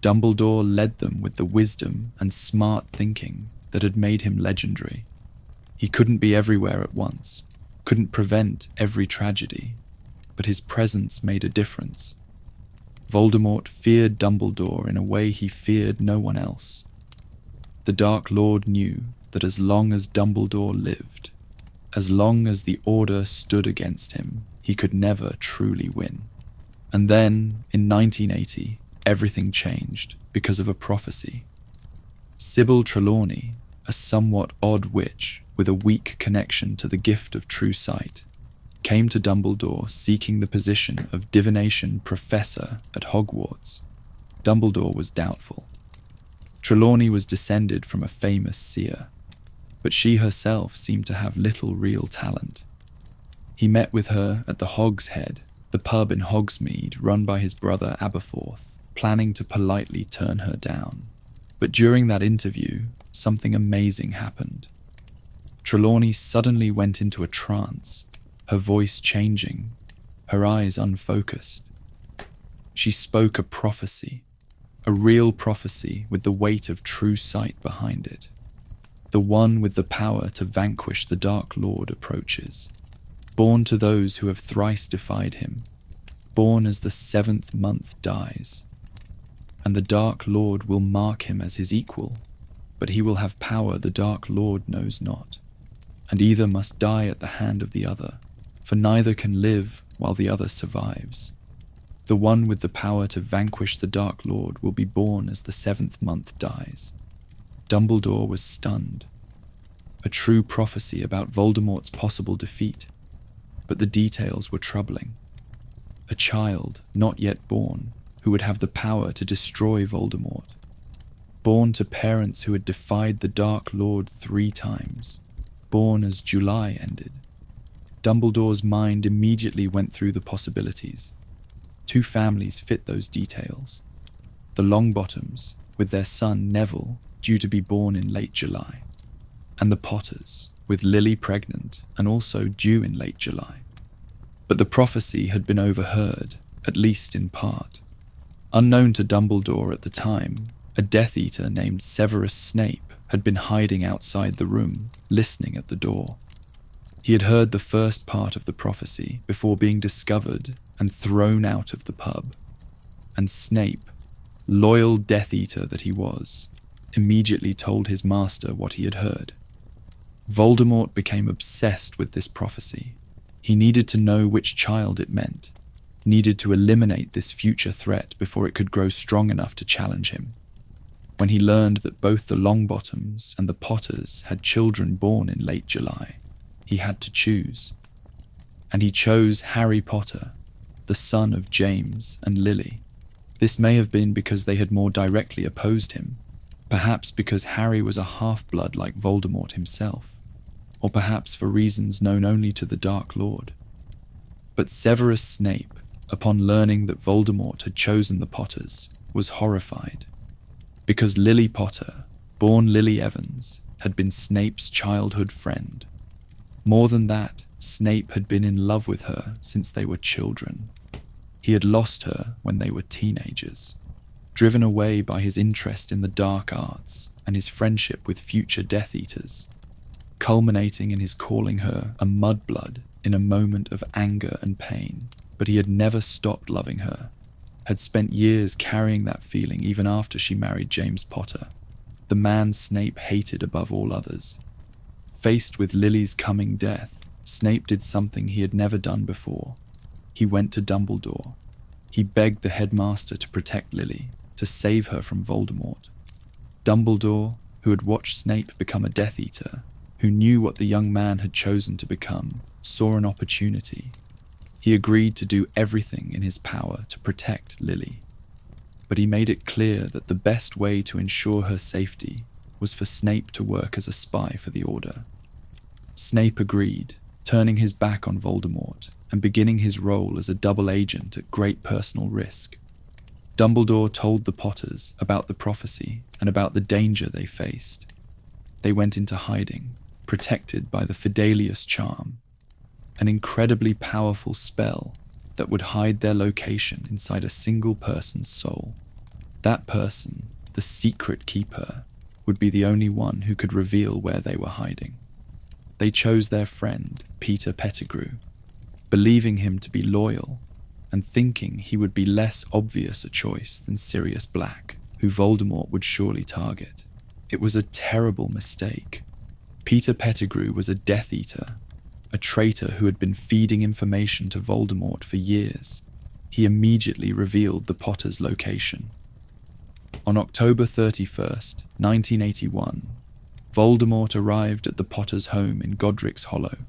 Dumbledore led them with the wisdom and smart thinking that had made him legendary. He couldn't be everywhere at once, couldn't prevent every tragedy, but his presence made a difference. Voldemort feared Dumbledore in a way he feared no one else. The Dark Lord knew that as long as Dumbledore lived, as long as the Order stood against him, he could never truly win. And then, in 1980, everything changed because of a prophecy. Sybil Trelawney, a somewhat odd witch with a weak connection to the gift of true sight, came to Dumbledore seeking the position of divination professor at Hogwarts. Dumbledore was doubtful. Trelawney was descended from a famous seer, but she herself seemed to have little real talent. He met with her at the Hog's Head, the pub in Hogsmeade run by his brother Aberforth, planning to politely turn her down. But during that interview, something amazing happened. Trelawney suddenly went into a trance, her voice changing, her eyes unfocused. She spoke a prophecy, a real prophecy with the weight of true sight behind it. The one with the power to vanquish the Dark Lord approaches. Born to those who have thrice defied him, born as the 7th month dies. And the Dark Lord will mark him as his equal, but he will have power the Dark Lord knows not, and either must die at the hand of the other, for neither can live while the other survives. The one with the power to vanquish the Dark Lord will be born as the 7th month dies. Dumbledore was stunned. A true prophecy about Voldemort's possible defeat, but the details were troubling. A child, not yet born, who would have the power to destroy Voldemort. Born to parents who had defied the Dark Lord 3 times. Born as July ended. Dumbledore's mind immediately went through the possibilities. 2 families fit those details. The Longbottoms, with their son Neville, due to be born in late July. And the Potters, with Lily pregnant and also due in late July. But the prophecy had been overheard, at least in part. Unknown to Dumbledore at the time, a Death Eater named Severus Snape had been hiding outside the room, listening at the door. He had heard the first part of the prophecy before being discovered and thrown out of the pub. And Snape, loyal Death Eater that he was, immediately told his master what he had heard. Voldemort became obsessed with this prophecy. He needed to know which child it meant, needed to eliminate this future threat before it could grow strong enough to challenge him. When he learned that both the Longbottoms and the Potters had children born in late July, he had to choose. And he chose Harry Potter, the son of James and Lily. This may have been because they had more directly opposed him, perhaps because Harry was a half-blood like Voldemort himself, or perhaps for reasons known only to the Dark Lord. But Severus Snape, upon learning that Voldemort had chosen the Potters, was horrified, because Lily Potter, born Lily Evans, had been Snape's childhood friend. More than that, Snape had been in love with her since they were children. He had lost her when they were teenagers, driven away by his interest in the dark arts and his friendship with future Death Eaters, culminating in his calling her a mudblood in a moment of anger and pain. But he had never stopped loving her, had spent years carrying that feeling even after she married James Potter, the man Snape hated above all others. Faced with Lily's coming death, Snape did something he had never done before. He went to Dumbledore. He begged the headmaster to protect Lily, to save her from Voldemort. Dumbledore, who had watched Snape become a Death Eater, who knew what the young man had chosen to become, saw an opportunity. He agreed to do everything in his power to protect Lily. But he made it clear that the best way to ensure her safety was for Snape to work as a spy for the Order. Snape agreed, turning his back on Voldemort and beginning his role as a double agent at great personal risk. Dumbledore told the Potters about the prophecy and about the danger they faced. They went into hiding, protected by the Fidelius charm, an incredibly powerful spell that would hide their location inside a single person's soul. That person, the secret keeper, would be the only one who could reveal where they were hiding. They chose their friend, Peter Pettigrew, believing him to be loyal and thinking he would be less obvious a choice than Sirius Black, who Voldemort would surely target. It was a terrible mistake. Peter Pettigrew was a Death Eater, a traitor who had been feeding information to Voldemort for years. He immediately revealed the Potter's location. On October 31st, 1981, Voldemort arrived at the Potter's home in Godric's Hollow.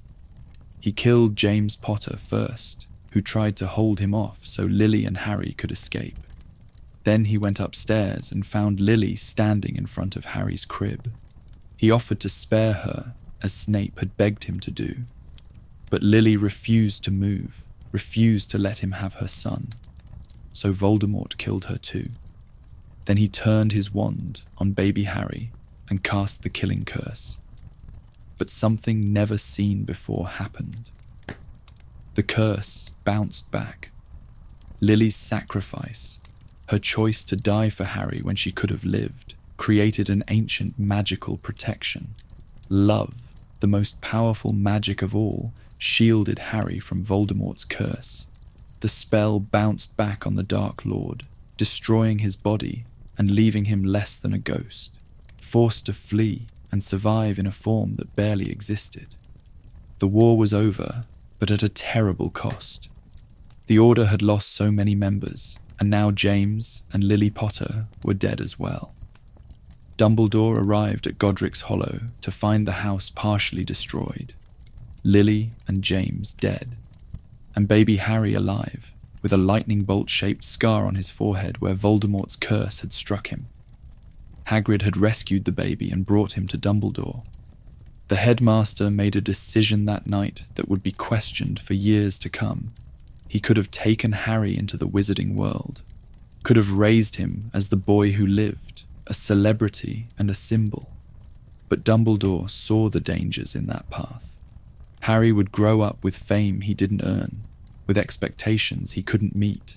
He killed James Potter first, who tried to hold him off so Lily and Harry could escape. Then he went upstairs and found Lily standing in front of Harry's crib. He offered to spare her, as Snape had begged him to do. But Lily refused to move, refused to let him have her son. So Voldemort killed her too. Then he turned his wand on baby Harry and cast the killing curse. But something never seen before happened. The curse bounced back. Lily's sacrifice, her choice to die for Harry when she could have lived, created an ancient magical protection. Love, the most powerful magic of all, shielded Harry from Voldemort's curse. The spell bounced back on the Dark Lord, destroying his body and leaving him less than a ghost, forced to flee and survive in a form that barely existed. The war was over, but at a terrible cost. The Order had lost so many members, and now James and Lily Potter were dead as well. Dumbledore arrived at Godric's Hollow to find the house partially destroyed, Lily and James dead, and baby Harry alive, with a lightning bolt-shaped scar on his forehead where Voldemort's curse had struck him. Hagrid had rescued the baby and brought him to Dumbledore. The headmaster made a decision that night that would be questioned for years to come. He could have taken Harry into the wizarding world, could have raised him as the boy who lived, a celebrity and a symbol. But Dumbledore saw the dangers in that path. Harry would grow up with fame he didn't earn, with expectations he couldn't meet,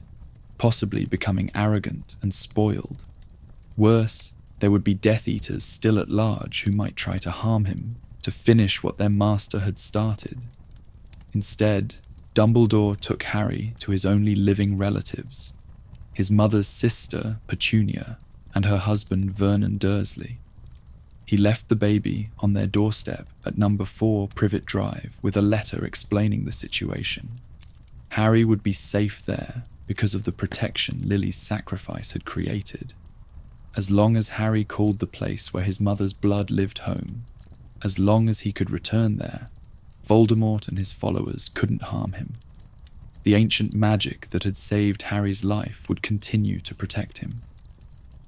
possibly becoming arrogant and spoiled. Worse, there would be Death Eaters still at large who might try to harm him, to finish what their master had started. Instead, Dumbledore took Harry to his only living relatives, his mother's sister, Petunia, and her husband, Vernon Dursley. He left the baby on their doorstep at number 4 Privet Drive with a letter explaining the situation. Harry would be safe there because of the protection Lily's sacrifice had created. As long as Harry called the place where his mother's blood lived home, as long as he could return there, Voldemort and his followers couldn't harm him. The ancient magic that had saved Harry's life would continue to protect him.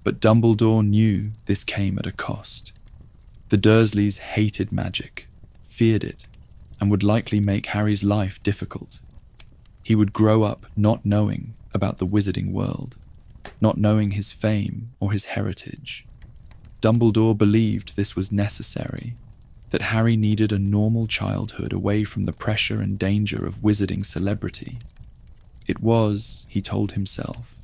But Dumbledore knew this came at a cost. The Dursleys hated magic, feared it, and would likely make Harry's life difficult. He would grow up not knowing about the wizarding world, not knowing his fame or his heritage. Dumbledore believed this was necessary, that Harry needed a normal childhood away from the pressure and danger of wizarding celebrity. It was, he told himself,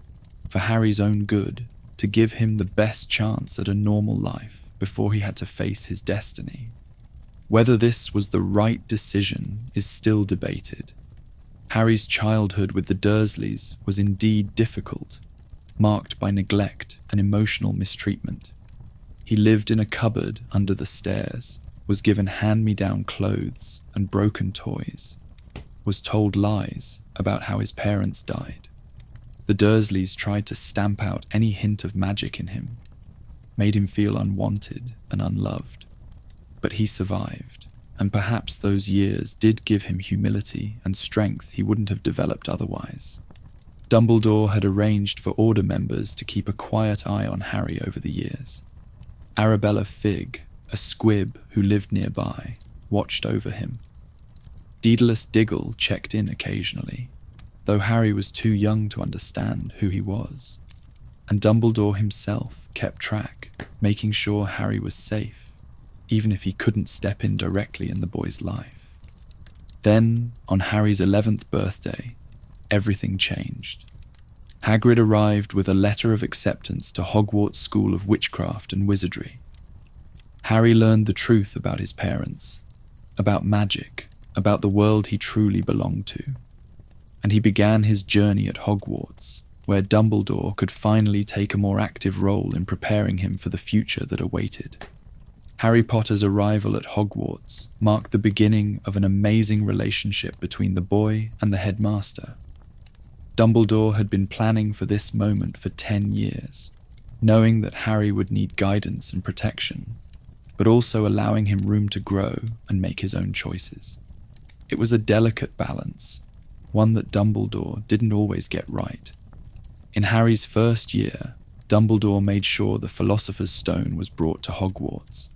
for Harry's own good to give him the best chance at a normal life before he had to face his destiny. Whether this was the right decision is still debated. Harry's childhood with the Dursleys was indeed difficult, marked by neglect and emotional mistreatment. He lived in a cupboard under the stairs, was given hand-me-down clothes and broken toys, was told lies about how his parents died. The Dursleys tried to stamp out any hint of magic in him, made him feel unwanted and unloved. But he survived, and perhaps those years did give him humility and strength he wouldn't have developed otherwise. Dumbledore had arranged for Order members to keep a quiet eye on Harry over the years. Arabella Figg, a squib who lived nearby, watched over him. Daedalus Diggle checked in occasionally, though Harry was too young to understand who he was. And Dumbledore himself kept track, making sure Harry was safe, even if he couldn't step in directly in the boy's life. Then, on Harry's 11th birthday, everything changed. Hagrid arrived with a letter of acceptance to Hogwarts School of Witchcraft and Wizardry. Harry learned the truth about his parents, about magic, about the world he truly belonged to. And he began his journey at Hogwarts, where Dumbledore could finally take a more active role in preparing him for the future that awaited. Harry Potter's arrival at Hogwarts marked the beginning of an amazing relationship between the boy and the headmaster. Dumbledore had been planning for this moment for 10 years, knowing that Harry would need guidance and protection, but also allowing him room to grow and make his own choices. It was a delicate balance, one that Dumbledore didn't always get right. In Harry's first year, Dumbledore made sure the Philosopher's Stone was brought to Hogwarts,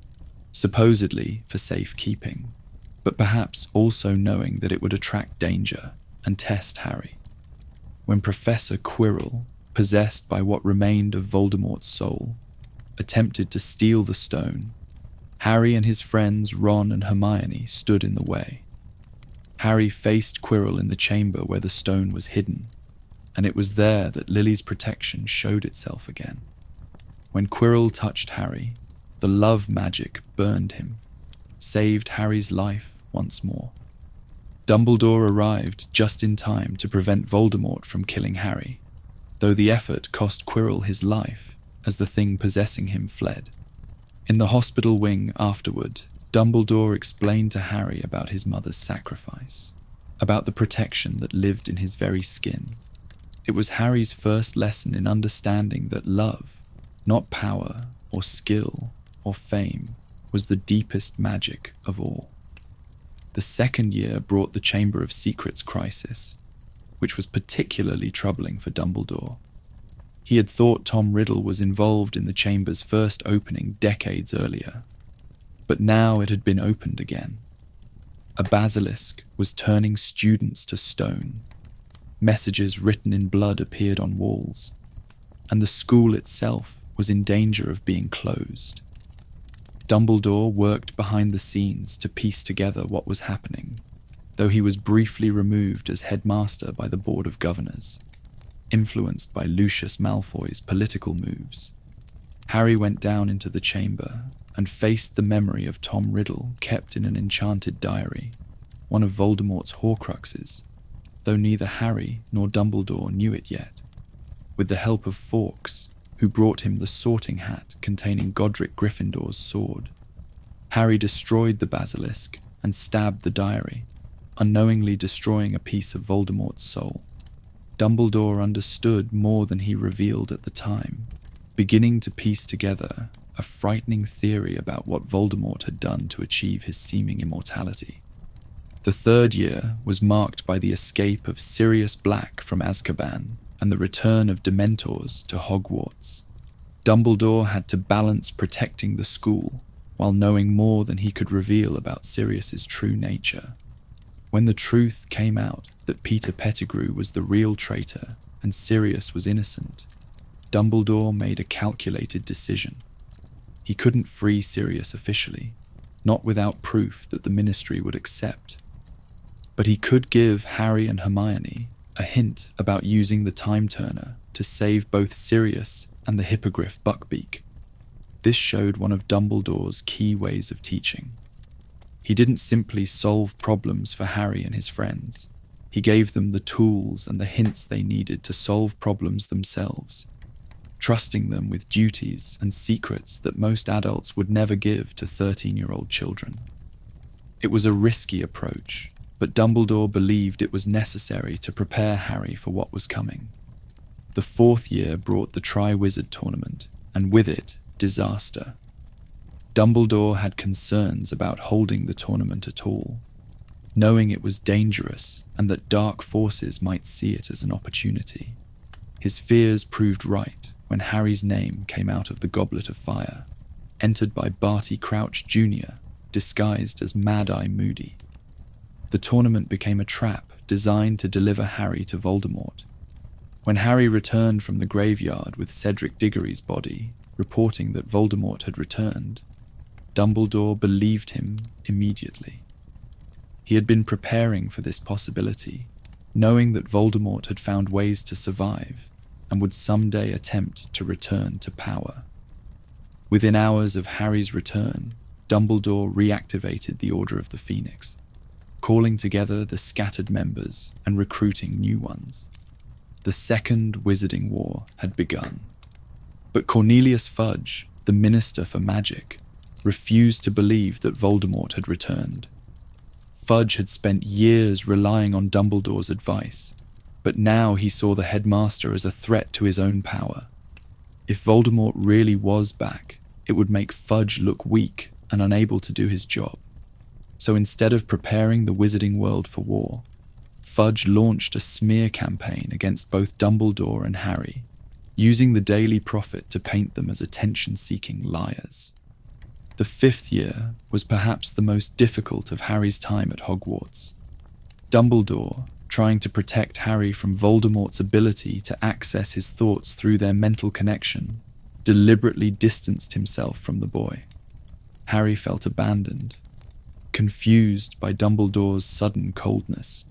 supposedly for safekeeping, but perhaps also knowing that it would attract danger and test Harry. When Professor Quirrell, possessed by what remained of Voldemort's soul, attempted to steal the stone, Harry and his friends Ron and Hermione stood in the way. Harry faced Quirrell in the chamber where the stone was hidden, and it was there that Lily's protection showed itself again. When Quirrell touched Harry, the love magic burned him, saved Harry's life once more. Dumbledore arrived just in time to prevent Voldemort from killing Harry, though the effort cost Quirrell his life as the thing possessing him fled. In the hospital wing afterward, Dumbledore explained to Harry about his mother's sacrifice, about the protection that lived in his very skin. It was Harry's first lesson in understanding that love, not power or skill or fame, was the deepest magic of all. The second year brought the Chamber of Secrets crisis, which was particularly troubling for Dumbledore. He had thought Tom Riddle was involved in the chamber's first opening decades earlier, but now it had been opened again. A basilisk was turning students to stone. Messages written in blood appeared on walls, and the school itself was in danger of being closed. Dumbledore worked behind the scenes to piece together what was happening, though he was briefly removed as headmaster by the Board of Governors, influenced by Lucius Malfoy's political moves. Harry went down into the chamber and faced the memory of Tom Riddle kept in an enchanted diary, one of Voldemort's Horcruxes, though neither Harry nor Dumbledore knew it yet. With the help of Fawkes, who brought him the sorting hat containing Godric Gryffindor's sword, Harry destroyed the basilisk and stabbed the diary, unknowingly destroying a piece of Voldemort's soul. Dumbledore understood more than he revealed at the time, beginning to piece together a frightening theory about what Voldemort had done to achieve his seeming immortality. The third year was marked by the escape of Sirius Black from Azkaban and the return of Dementors to Hogwarts. Dumbledore had to balance protecting the school while knowing more than he could reveal about Sirius's true nature. When the truth came out that Peter Pettigrew was the real traitor and Sirius was innocent, Dumbledore made a calculated decision. He couldn't free Sirius officially, not without proof that the Ministry would accept. But he could give Harry and Hermione a hint about using the Time Turner to save both Sirius and the Hippogriff Buckbeak. This showed one of Dumbledore's key ways of teaching. He didn't simply solve problems for Harry and his friends. He gave them the tools and the hints they needed to solve problems themselves, trusting them with duties and secrets that most adults would never give to 13-year-old children. It was a risky approach, but Dumbledore believed it was necessary to prepare Harry for what was coming. The fourth year brought the Triwizard Tournament, and with it, disaster. Dumbledore had concerns about holding the tournament at all, knowing it was dangerous and that dark forces might see it as an opportunity. His fears proved right when Harry's name came out of the Goblet of Fire, entered by Barty Crouch Jr., disguised as Mad-Eye Moody. The tournament became a trap designed to deliver Harry to Voldemort. When Harry returned from the graveyard with Cedric Diggory's body, reporting that Voldemort had returned, Dumbledore believed him immediately. He had been preparing for this possibility, knowing that Voldemort had found ways to survive and would someday attempt to return to power. Within hours of Harry's return, Dumbledore reactivated the Order of the Phoenix, calling together the scattered members and recruiting new ones. The Second Wizarding War had begun. But Cornelius Fudge, the Minister for Magic, refused to believe that Voldemort had returned. Fudge had spent years relying on Dumbledore's advice, but now he saw the headmaster as a threat to his own power. If Voldemort really was back, it would make Fudge look weak and unable to do his job. So instead of preparing the wizarding world for war, Fudge launched a smear campaign against both Dumbledore and Harry, using the Daily Prophet to paint them as attention-seeking liars. The fifth year was perhaps the most difficult of Harry's time at Hogwarts. Dumbledore, trying to protect Harry from Voldemort's ability to access his thoughts through their mental connection, deliberately distanced himself from the boy. Harry felt abandoned, confused by Dumbledore's sudden coldness.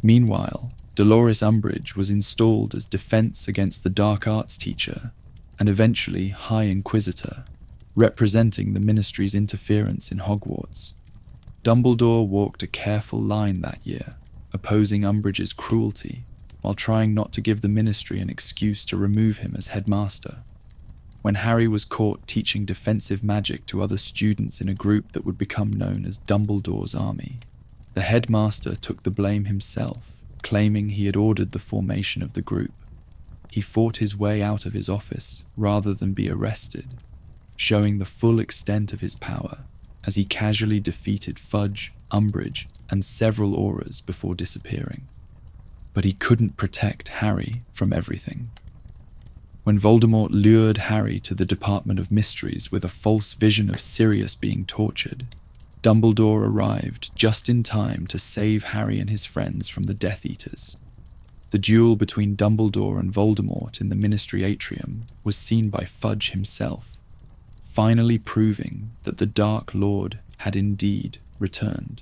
Meanwhile, Dolores Umbridge was installed as Defense Against the Dark Arts teacher and eventually High Inquisitor, representing the Ministry's interference in Hogwarts. Dumbledore walked a careful line that year, opposing Umbridge's cruelty while trying not to give the Ministry an excuse to remove him as headmaster. When Harry was caught teaching defensive magic to other students in a group that would become known as Dumbledore's Army, the headmaster took the blame himself, claiming he had ordered the formation of the group. He fought his way out of his office rather than be arrested, showing the full extent of his power as he casually defeated Fudge, Umbridge, and several Aurors before disappearing. But he couldn't protect Harry from everything. When Voldemort lured Harry to the Department of Mysteries with a false vision of Sirius being tortured, Dumbledore arrived just in time to save Harry and his friends from the Death Eaters. The duel between Dumbledore and Voldemort in the Ministry atrium was seen by Fudge himself, finally proving that the Dark Lord had indeed returned.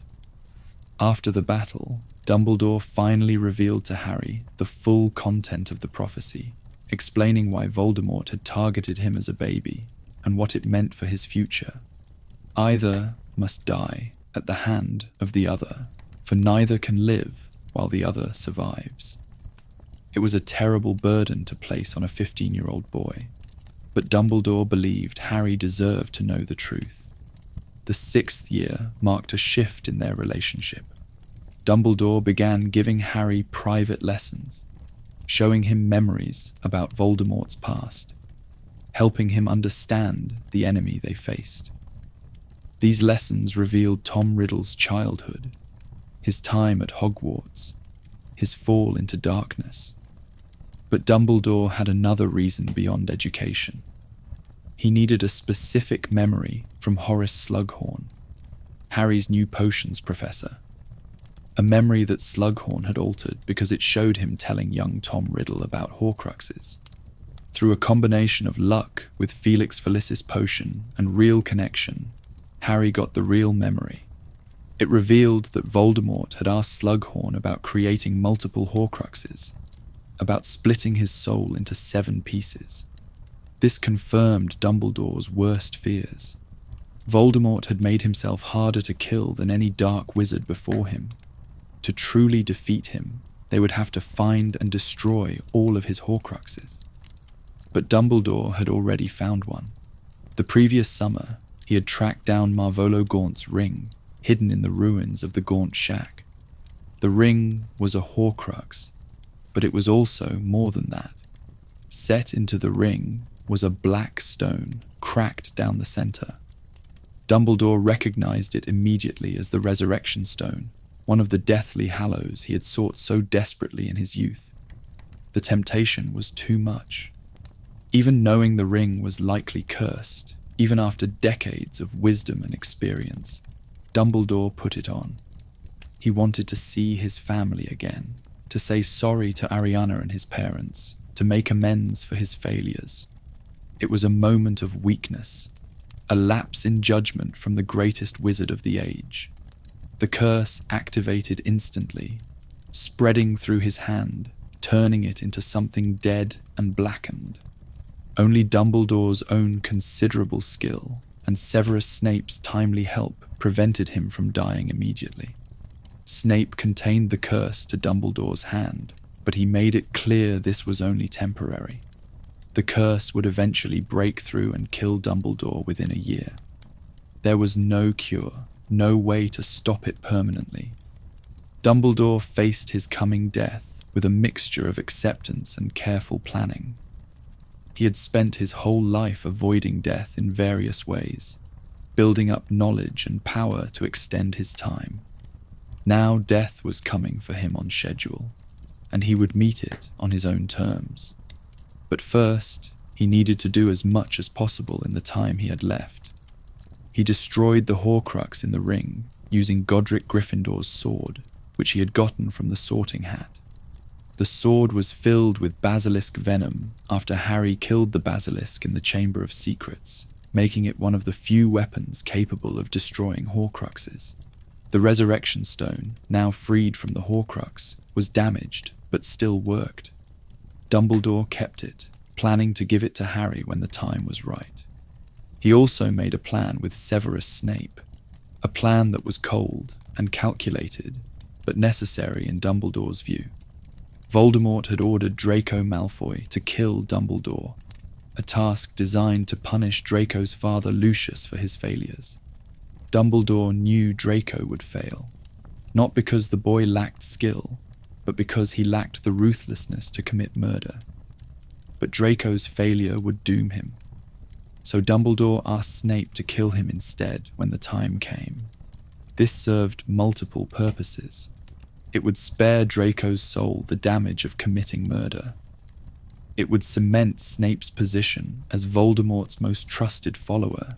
After the battle, Dumbledore finally revealed to Harry the full content of the prophecy, explaining why Voldemort had targeted him as a baby and what it meant for his future. Either must die at the hand of the other, for neither can live while the other survives. It was a terrible burden to place on a 15-year-old boy, but Dumbledore believed Harry deserved to know the truth. The sixth year marked a shift in their relationship. Dumbledore began giving Harry private lessons, showing him memories about Voldemort's past, helping him understand the enemy they faced. These lessons revealed Tom Riddle's childhood, his time at Hogwarts, his fall into darkness. But Dumbledore had another reason beyond education. He needed a specific memory from Horace Slughorn, Harry's new potions professor. A memory that Slughorn had altered because it showed him telling young Tom Riddle about Horcruxes. Through a combination of luck with Felix Felicis potion and real connection, Harry got the real memory. It revealed that Voldemort had asked Slughorn about creating multiple Horcruxes, about splitting his soul into 7 pieces. This confirmed Dumbledore's worst fears. Voldemort had made himself harder to kill than any dark wizard before him. To truly defeat him, they would have to find and destroy all of his Horcruxes. But Dumbledore had already found one. The previous summer, he had tracked down Marvolo Gaunt's ring, hidden in the ruins of the Gaunt shack. The ring was a Horcrux, but it was also more than that. Set into the ring was a black stone cracked down the center. Dumbledore recognized it immediately as the Resurrection Stone, one of the Deathly Hallows he had sought so desperately in his youth. The temptation was too much. Even knowing the ring was likely cursed, even after decades of wisdom and experience, Dumbledore put it on. He wanted to see his family again, to say sorry to Ariana and his parents, to make amends for his failures. It was a moment of weakness, a lapse in judgment from the greatest wizard of the age. The curse activated instantly, spreading through his hand, turning it into something dead and blackened. Only Dumbledore's own considerable skill and Severus Snape's timely help prevented him from dying immediately. Snape contained the curse to Dumbledore's hand, but he made it clear this was only temporary. The curse would eventually break through and kill Dumbledore within a year. There was no cure, no way to stop it permanently. Dumbledore faced his coming death with a mixture of acceptance and careful planning. He had spent his whole life avoiding death in various ways, building up knowledge and power to extend his time. Now death was coming for him on schedule, and he would meet it on his own terms. But first, he needed to do as much as possible in the time he had left. He destroyed the Horcrux in the ring using Godric Gryffindor's sword, which he had gotten from the Sorting Hat. The sword was filled with basilisk venom after Harry killed the basilisk in the Chamber of Secrets, making it one of the few weapons capable of destroying Horcruxes. The Resurrection Stone, now freed from the Horcrux, was damaged but still worked. Dumbledore kept it, planning to give it to Harry when the time was right. He also made a plan with Severus Snape, a plan that was cold and calculated, but necessary in Dumbledore's view. Voldemort had ordered Draco Malfoy to kill Dumbledore, a task designed to punish Draco's father Lucius for his failures. Dumbledore knew Draco would fail, not because the boy lacked skill, but because he lacked the ruthlessness to commit murder. But Draco's failure would doom him. So Dumbledore asked Snape to kill him instead when the time came. This served multiple purposes. It would spare Draco's soul the damage of committing murder. It would cement Snape's position as Voldemort's most trusted follower,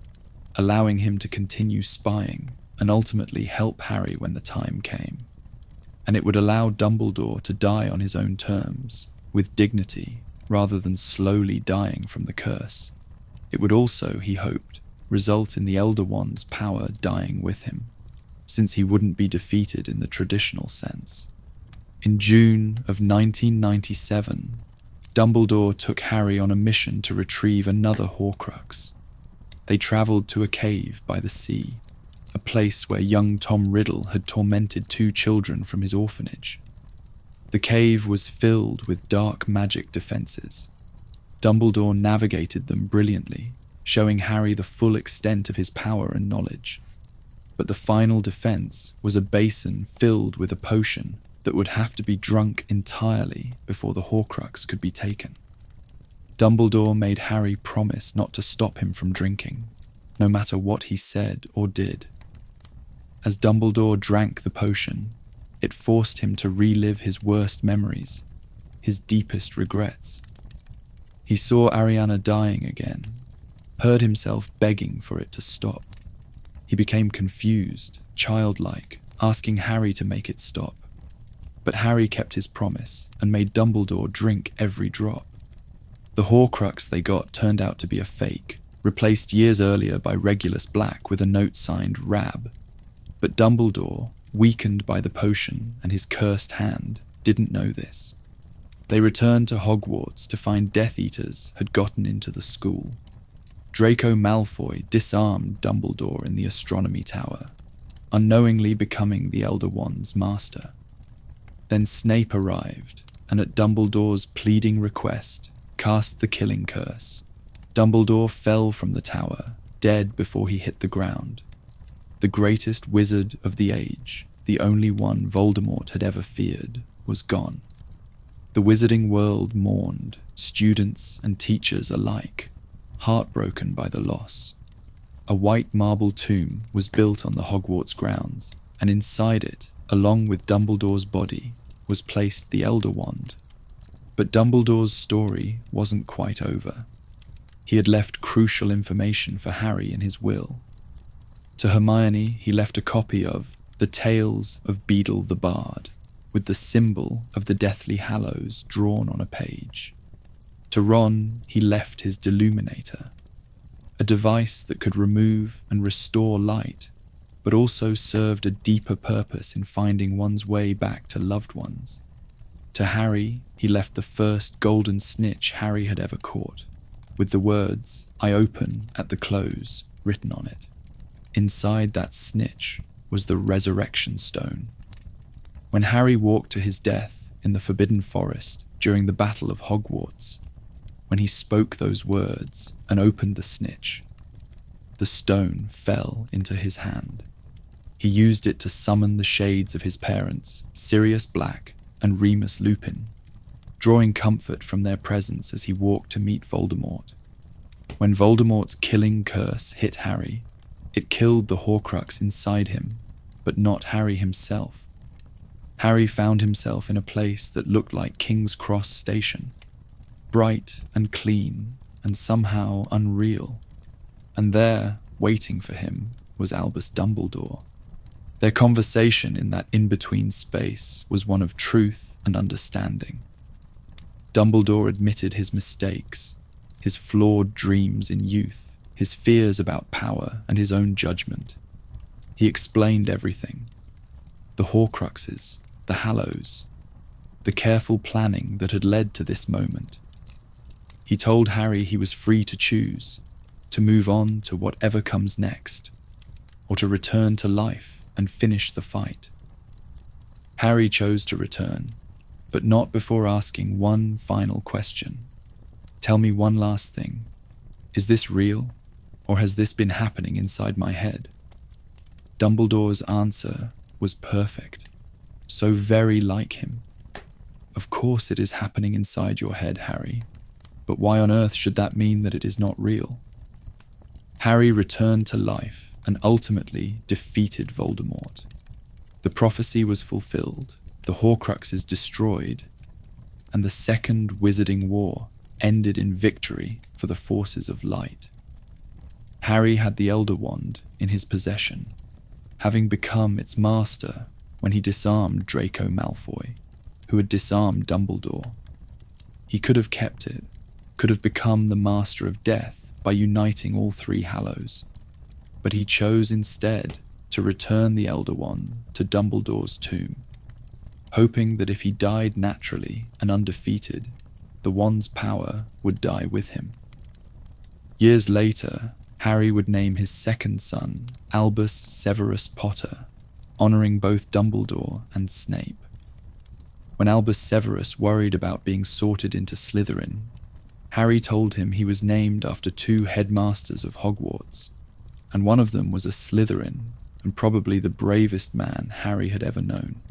allowing him to continue spying and ultimately help Harry when the time came. And it would allow Dumbledore to die on his own terms, with dignity, rather than slowly dying from the curse. It would also, he hoped, result in the Elder Wand's power dying with him, since he wouldn't be defeated in the traditional sense. In June of 1997, Dumbledore took Harry on a mission to retrieve another Horcrux. They travelled to a cave by the sea, a place where young Tom Riddle had tormented 2 children from his orphanage. The cave was filled with dark magic defences. Dumbledore navigated them brilliantly, showing Harry the full extent of his power and knowledge. But the final defence was a basin filled with a potion that would have to be drunk entirely before the Horcrux could be taken. Dumbledore made Harry promise not to stop him from drinking, no matter what he said or did. As Dumbledore drank the potion, it forced him to relive his worst memories, his deepest regrets. He saw Ariana dying again, heard himself begging for it to stop. He became confused, childlike, asking Harry to make it stop. But Harry kept his promise and made Dumbledore drink every drop. The Horcrux they got turned out to be a fake, replaced years earlier by Regulus Black with a note signed Rab. But Dumbledore, weakened by the potion and his cursed hand, didn't know this. They returned to Hogwarts to find Death Eaters had gotten into the school. Draco Malfoy disarmed Dumbledore in the astronomy tower, unknowingly becoming the Elder Wand's master. Then Snape arrived, and at Dumbledore's pleading request, cast the killing curse. Dumbledore fell from the tower, dead before he hit the ground. The greatest wizard of the age, the only one Voldemort had ever feared, was gone. The wizarding world mourned, students and teachers alike, heartbroken by the loss. A white marble tomb was built on the Hogwarts grounds, and inside it, along with Dumbledore's body, was placed the Elder Wand. But Dumbledore's story wasn't quite over. He had left crucial information for Harry in his will. To Hermione, he left a copy of The Tales of Beedle the Bard, with the symbol of the Deathly Hallows drawn on a page. To Ron, he left his Deluminator, a device that could remove and restore light, but also served a deeper purpose in finding one's way back to loved ones. To Harry, he left the first golden snitch Harry had ever caught, with the words, "I open at the close," written on it. Inside that snitch was the Resurrection Stone. When Harry walked to his death in the Forbidden Forest during the Battle of Hogwarts, when he spoke those words and opened the snitch, the stone fell into his hand. He used it to summon the shades of his parents, Sirius Black and Remus Lupin, drawing comfort from their presence as he walked to meet Voldemort. When Voldemort's killing curse hit Harry, it killed the Horcrux inside him, but not Harry himself. Harry found himself in a place that looked like King's Cross Station, bright and clean and somehow unreal. And there, waiting for him, was Albus Dumbledore. Their conversation in that in-between space was one of truth and understanding. Dumbledore admitted his mistakes, his flawed dreams in youth, his fears about power and his own judgment. He explained everything. The Horcruxes, the Hallows, the careful planning that had led to this moment. He told Harry he was free to choose, to move on to whatever comes next, or to return to life and finish the fight. Harry chose to return, but not before asking one final question. Tell me one last thing. Is this real, or has this been happening inside my head? Dumbledore's answer was perfect, so very like him. Of course it is happening inside your head, Harry, but why on earth should that mean that it is not real? Harry returned to life and ultimately defeated Voldemort. The prophecy was fulfilled, the Horcruxes destroyed, and the Second Wizarding War ended in victory for the forces of light. Harry had the Elder Wand in his possession, having become its master when he disarmed Draco Malfoy, who had disarmed Dumbledore. He could have kept it, could have become the Master of Death by uniting all three Hallows, but he chose instead to return the Elder Wand to Dumbledore's tomb, hoping that if he died naturally and undefeated, the wand's power would die with him. Years later, Harry would name his second son Albus Severus Potter, honouring both Dumbledore and Snape. When Albus Severus worried about being sorted into Slytherin, Harry told him he was named after two headmasters of Hogwarts, and one of them was a Slytherin and probably the bravest man Harry had ever known.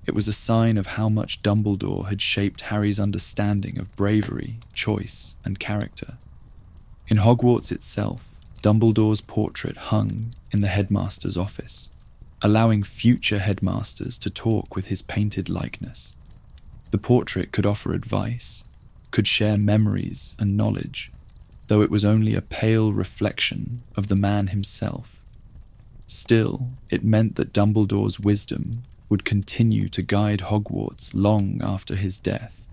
It was a sign of how much Dumbledore had shaped Harry's understanding of bravery, choice, and character. In Hogwarts itself, Dumbledore's portrait hung in the headmaster's office, allowing future headmasters to talk with his painted likeness. The portrait could offer advice, could share memories and knowledge, though it was only a pale reflection of the man himself. Still, it meant that Dumbledore's wisdom would continue to guide Hogwarts long after his death.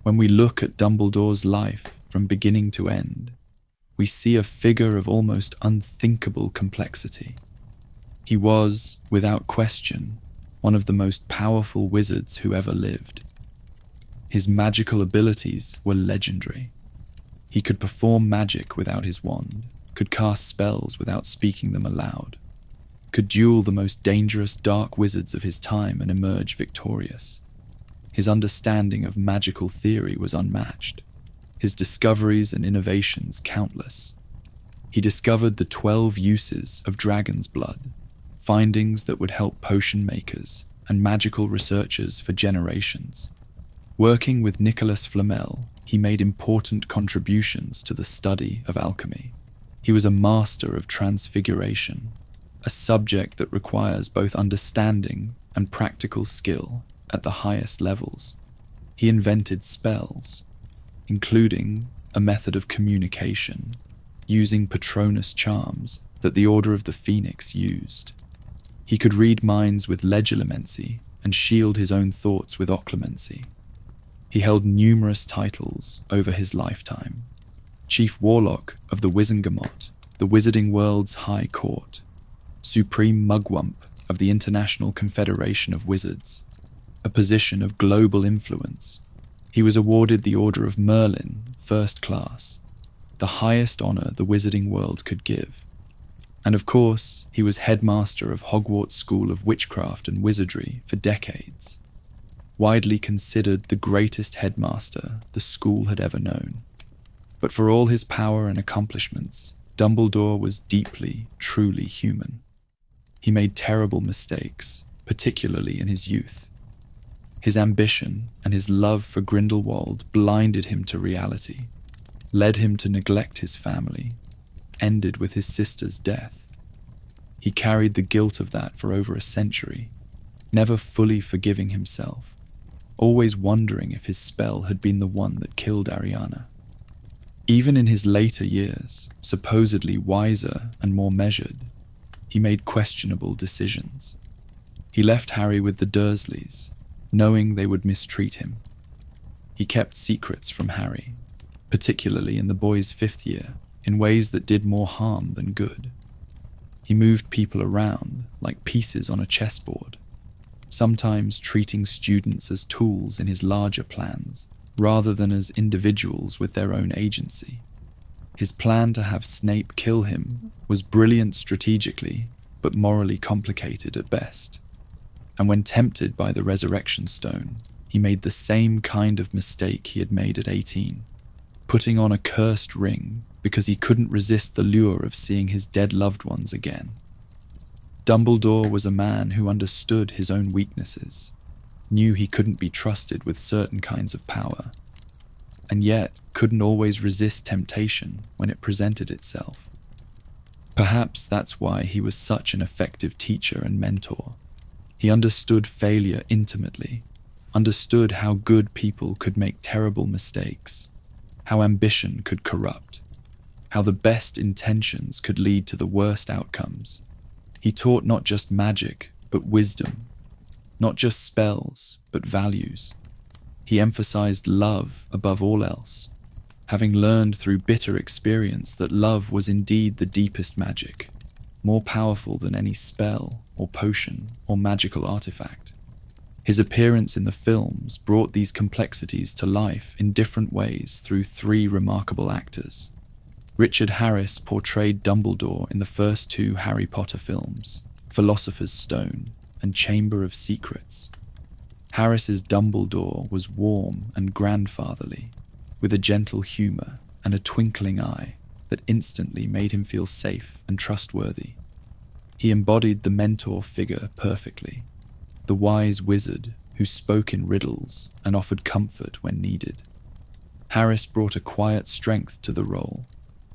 When we look at Dumbledore's life from beginning to end, we see a figure of almost unthinkable complexity. He was, without question, one of the most powerful wizards who ever lived. His magical abilities were legendary. He could perform magic without his wand, could cast spells without speaking them aloud, could duel the most dangerous dark wizards of his time and emerge victorious. His understanding of magical theory was unmatched, his discoveries and innovations countless. He discovered the 12 uses of dragon's blood, findings that would help potion makers and magical researchers for generations. Working with Nicholas Flamel, he made important contributions to the study of alchemy. He was a master of transfiguration, a subject that requires both understanding and practical skill at the highest levels. He invented spells, including a method of communication using Patronus charms that the Order of the Phoenix used. He could read minds with legilimency and shield his own thoughts with occlumency. He held numerous titles over his lifetime. Chief Warlock of the Wizengamot, the Wizarding World's High Court, Supreme Mugwump of the International Confederation of Wizards, a position of global influence. He was awarded the Order of Merlin, First Class, the highest honor the Wizarding world could give. And of course, he was headmaster of Hogwarts School of Witchcraft and Wizardry for decades, widely considered the greatest headmaster the school had ever known. But for all his power and accomplishments, Dumbledore was deeply, truly human. He made terrible mistakes, particularly in his youth. His ambition and his love for Grindelwald blinded him to reality, led him to neglect his family, ended with his sister's death. He carried the guilt of that for over a century, never fully forgiving himself, always wondering if his spell had been the one that killed Ariana. Even in his later years, supposedly wiser and more measured, he made questionable decisions. He left Harry with the Dursleys, knowing they would mistreat him. He kept secrets from Harry, particularly in the boy's 5th year, in ways that did more harm than good. He moved people around like pieces on a chessboard, sometimes treating students as tools in his larger plans, rather than as individuals with their own agency. His plan to have Snape kill him was brilliant strategically, but morally complicated at best. And when tempted by the Resurrection Stone, he made the same kind of mistake he had made at 18, putting on a cursed ring because he couldn't resist the lure of seeing his dead loved ones again. Dumbledore was a man who understood his own weaknesses, knew he couldn't be trusted with certain kinds of power, and yet couldn't always resist temptation when it presented itself. Perhaps that's why he was such an effective teacher and mentor. He understood failure intimately, understood how good people could make terrible mistakes, how ambition could corrupt, how the best intentions could lead to the worst outcomes. He taught not just magic, but wisdom, not just spells, but values. He emphasized love above all else, having learned through bitter experience that love was indeed the deepest magic, more powerful than any spell or potion or magical artifact. His appearance in the films brought these complexities to life in different ways through 3 remarkable actors. Richard Harris portrayed Dumbledore in the first 2 Harry Potter films, Philosopher's Stone and Chamber of Secrets. Harris's Dumbledore was warm and grandfatherly, with a gentle humor and a twinkling eye that instantly made him feel safe and trustworthy. He embodied the mentor figure perfectly, the wise wizard who spoke in riddles and offered comfort when needed. Harris brought a quiet strength to the role,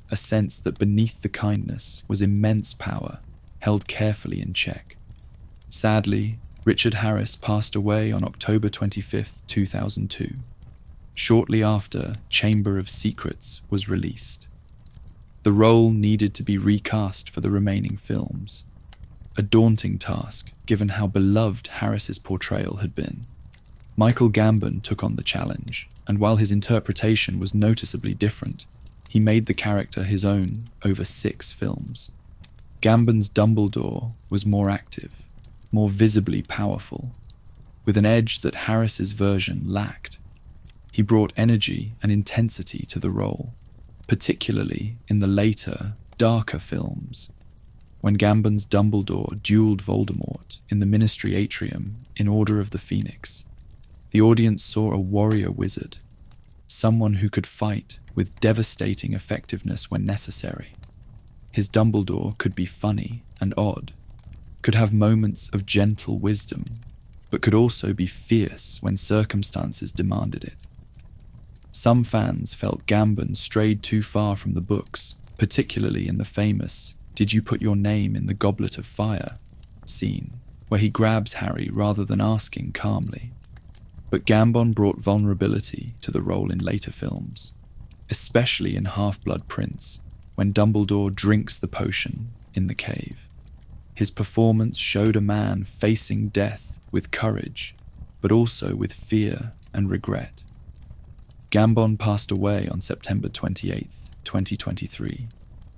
a sense that beneath the kindness was immense power held carefully in check. Sadly, Richard Harris passed away on October 25, 2002, shortly after Chamber of Secrets was released. The role needed to be recast for the remaining films, a daunting task given how beloved Harris's portrayal had been. Michael Gambon took on the challenge, and while his interpretation was noticeably different, he made the character his own over 6 films. Gambon's Dumbledore was more active, more visibly powerful, with an edge that Harris's version lacked. He brought energy and intensity to the role, particularly in the later, darker films, when Gambon's Dumbledore dueled Voldemort in the Ministry Atrium in Order of the Phoenix. The audience saw a warrior wizard, someone who could fight with devastating effectiveness when necessary. His Dumbledore could be funny and odd, could have moments of gentle wisdom, but could also be fierce when circumstances demanded it. Some fans felt Gambon strayed too far from the books, particularly in the famous "Did you put your name in the goblet of fire?" scene, where he grabs Harry rather than asking calmly. But Gambon brought vulnerability to the role in later films, especially in Half-Blood Prince, when Dumbledore drinks the potion in the cave. His performance showed a man facing death with courage, but also with fear and regret. Gambon passed away on September 28, 2023,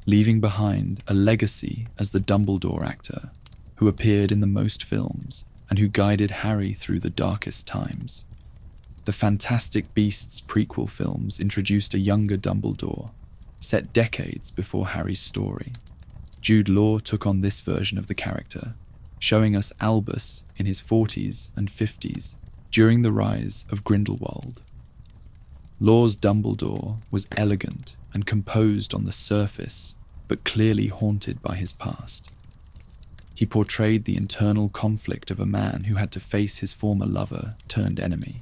leaving behind a legacy as the Dumbledore actor who appeared in the most films and who guided Harry through the darkest times. The Fantastic Beasts prequel films introduced a younger Dumbledore, set decades before Harry's story. Jude Law took on this version of the character, showing us Albus in his 40s and 50s during the rise of Grindelwald. Law's Dumbledore was elegant and composed on the surface, but clearly haunted by his past. He portrayed the internal conflict of a man who had to face his former lover turned enemy,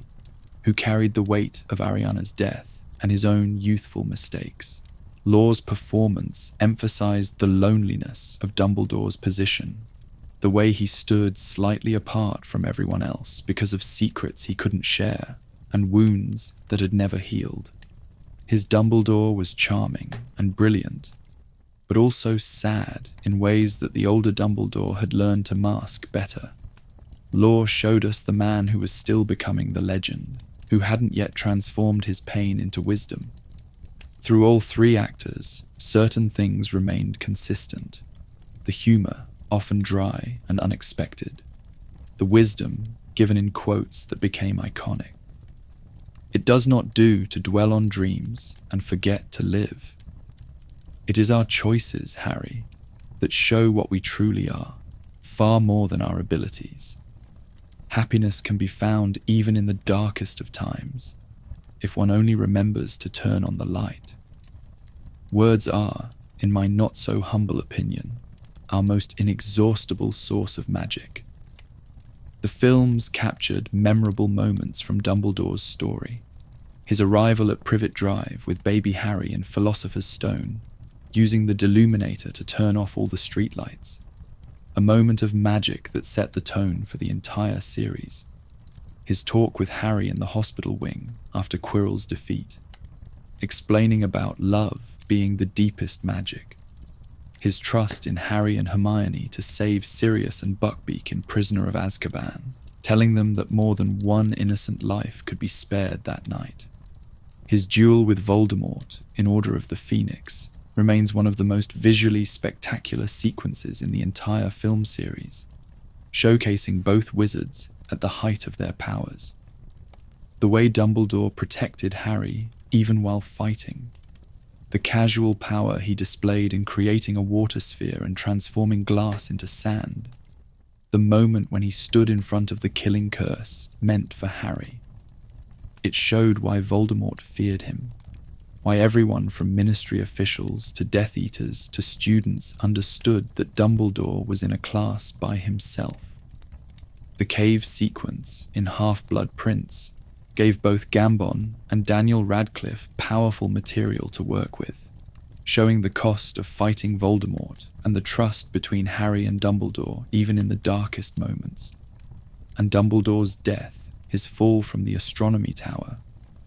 who carried the weight of Ariana's death and his own youthful mistakes. Law's performance emphasized the loneliness of Dumbledore's position, the way he stood slightly apart from everyone else because of secrets he couldn't share and wounds that had never healed. His Dumbledore was charming and brilliant, but also sad in ways that the older Dumbledore had learned to mask better. Law showed us the man who was still becoming the legend, who hadn't yet transformed his pain into wisdom. Through all three actors, certain things remained consistent. The humor, often dry and unexpected. The wisdom, given in quotes that became iconic. It does not do to dwell on dreams and forget to live. It is our choices, Harry, that show what we truly are, far more than our abilities. Happiness can be found even in the darkest of times, if one only remembers to turn on the light. Words are, in my not-so-humble opinion, our most inexhaustible source of magic. The films captured memorable moments from Dumbledore's story. His arrival at Privet Drive with baby Harry and Philosopher's Stone, using the Deluminator to turn off all the streetlights. A moment of magic that set the tone for the entire series. His talk with Harry in the hospital wing after Quirrell's defeat, explaining about love being the deepest magic. His trust in Harry and Hermione to save Sirius and Buckbeak in Prisoner of Azkaban, telling them that more than one innocent life could be spared that night. His duel with Voldemort in Order of the Phoenix remains one of the most visually spectacular sequences in the entire film series, showcasing both wizards at the height of their powers. The way Dumbledore protected Harry even while fighting, the casual power he displayed in creating a water sphere and transforming glass into sand, the moment when he stood in front of the killing curse meant for Harry. It showed why Voldemort feared him, why everyone from Ministry officials to Death Eaters to students understood that Dumbledore was in a class by himself. The cave sequence in Half-Blood Prince gave both Gambon and Daniel Radcliffe powerful material to work with, showing the cost of fighting Voldemort and the trust between Harry and Dumbledore even in the darkest moments. And Dumbledore's death, his fall from the astronomy tower,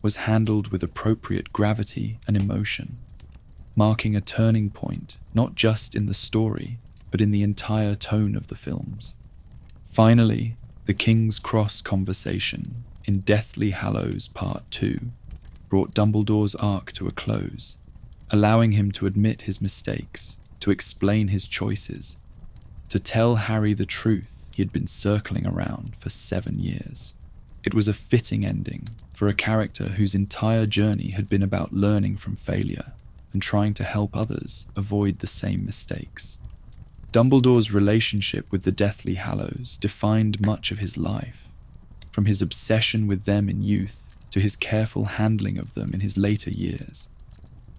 was handled with appropriate gravity and emotion, marking a turning point not just in the story, but in the entire tone of the films. Finally, the King's Cross conversation in Deathly Hallows Part 2 brought Dumbledore's arc to a close, allowing him to admit his mistakes, to explain his choices, to tell Harry the truth he had been circling around for 7 years. It was a fitting ending for a character whose entire journey had been about learning from failure and trying to help others avoid the same mistakes. Dumbledore's relationship with the Deathly Hallows defined much of his life, from his obsession with them in youth to his careful handling of them in his later years.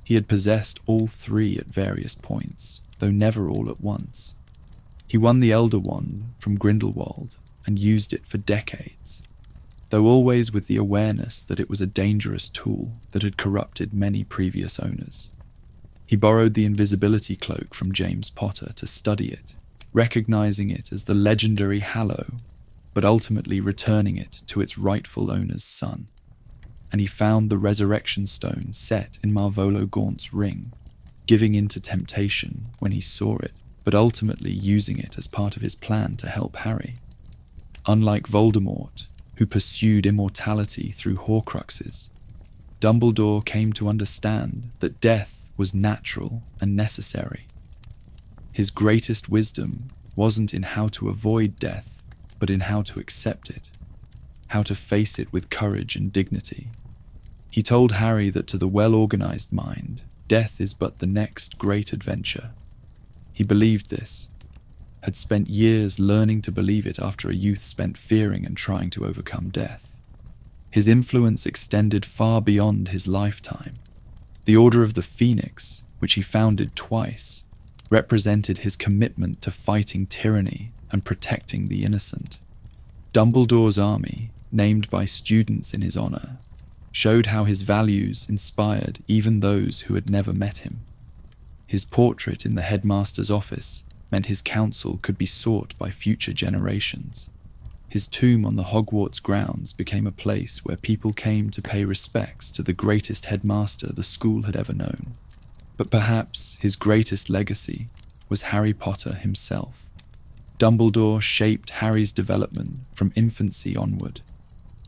He had possessed all three at various points, though never all at once. He won the Elder Wand from Grindelwald and used it for decades. though always with the awareness that it was a dangerous tool that had corrupted many previous owners. He borrowed the invisibility cloak from James Potter to study it, recognizing it as the legendary Hallow, but ultimately returning it to its rightful owner's son. And he found the resurrection stone set in Marvolo Gaunt's ring, giving in to temptation when he saw it, but ultimately using it as part of his plan to help Harry. Unlike Voldemort, who pursued immortality through Horcruxes, Dumbledore came to understand that death was natural and necessary. His greatest wisdom wasn't in how to avoid death, but in how to accept it, how to face it with courage and dignity. He told Harry that to the well-organized mind, death is but the next great adventure. He believed this, had spent years learning to believe it after a youth spent fearing and trying to overcome death. His influence extended far beyond his lifetime. The Order of the Phoenix, which he founded twice, represented his commitment to fighting tyranny and protecting the innocent. Dumbledore's army, named by students in his honor, showed how his values inspired even those who had never met him. His portrait in the headmaster's office meant his counsel could be sought by future generations. His tomb on the Hogwarts grounds became a place where people came to pay respects to the greatest headmaster the school had ever known. But perhaps his greatest legacy was Harry Potter himself. Dumbledore shaped Harry's development from infancy onward,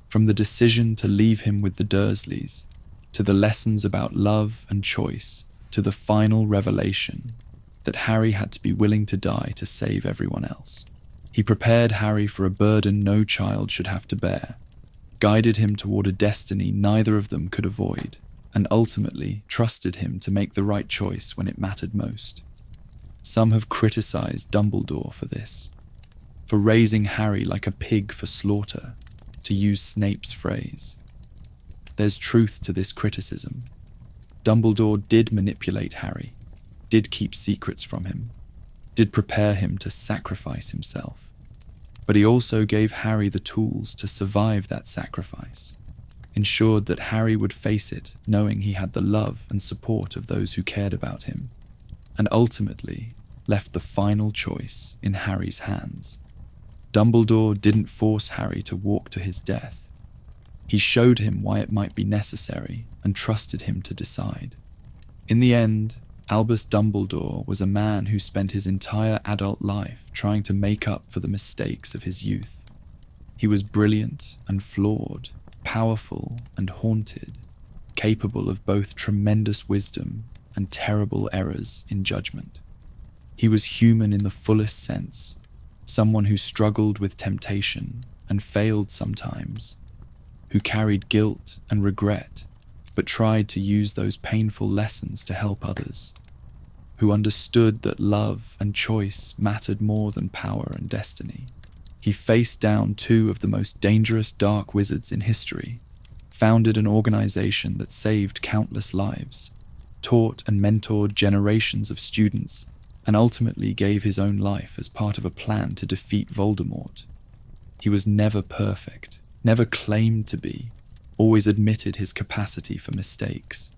from the decision to leave him with the Dursleys, to the lessons about love and choice, to the final revelation that Harry had to be willing to die to save everyone else. He prepared Harry for a burden no child should have to bear, guided him toward a destiny neither of them could avoid, and ultimately trusted him to make the right choice when it mattered most. Some have criticized Dumbledore for this, for raising Harry like a pig for slaughter, to use Snape's phrase. There's truth to this criticism. Dumbledore did manipulate Harry, did keep secrets from him, did prepare him to sacrifice himself. But he also gave Harry the tools to survive that sacrifice, ensured that Harry would face it knowing he had the love and support of those who cared about him, and ultimately left the final choice in Harry's hands. Dumbledore didn't force Harry to walk to his death. He showed him why it might be necessary and trusted him to decide. In the end, Albus Dumbledore was a man who spent his entire adult life trying to make up for the mistakes of his youth. He was brilliant and flawed, powerful and haunted, capable of both tremendous wisdom and terrible errors in judgment. He was human in the fullest sense, someone who struggled with temptation and failed sometimes, who carried guilt and regret, but tried to use those painful lessons to help others, who understood that love and choice mattered more than power and destiny. He faced down two of the most dangerous dark wizards in history, founded an organization that saved countless lives, taught and mentored generations of students, and ultimately gave his own life as part of a plan to defeat Voldemort. He was never perfect, never claimed to be, always admitted his capacity for mistakes.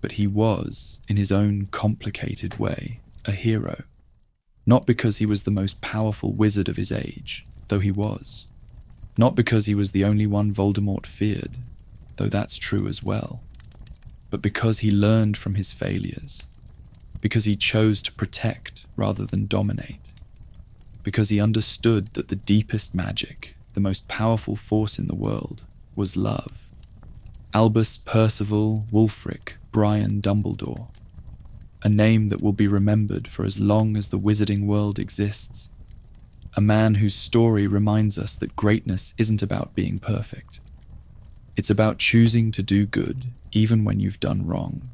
But he was, in his own complicated way, a hero. Not because he was the most powerful wizard of his age, though he was. Not because he was the only one Voldemort feared, though that's true as well. But because he learned from his failures. Because he chose to protect rather than dominate. Because he understood that the deepest magic, the most powerful force in the world, was love. Albus Percival Wulfric Brian Dumbledore. A name that will be remembered for as long as the wizarding world exists. A man whose story reminds us that greatness isn't about being perfect. It's about choosing to do good even when you've done wrong.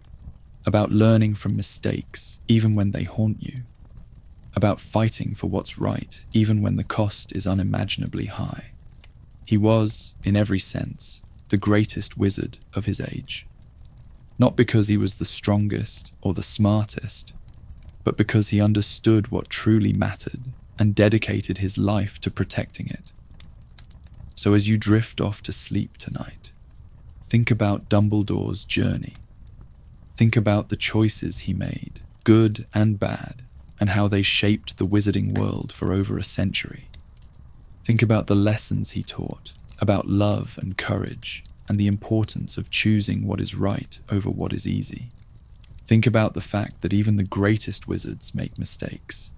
About learning from mistakes even when they haunt you. About fighting for what's right even when the cost is unimaginably high. He was, in every sense, the greatest wizard of his age. Not because he was the strongest or the smartest, but because he understood what truly mattered and dedicated his life to protecting it. So as you drift off to sleep tonight, think about Dumbledore's journey. Think about the choices he made, good and bad, and how they shaped the wizarding world for over a century. Think about the lessons he taught, about love and courage, and the importance of choosing what is right over what is easy. Think about the fact that even the greatest wizards make mistakes,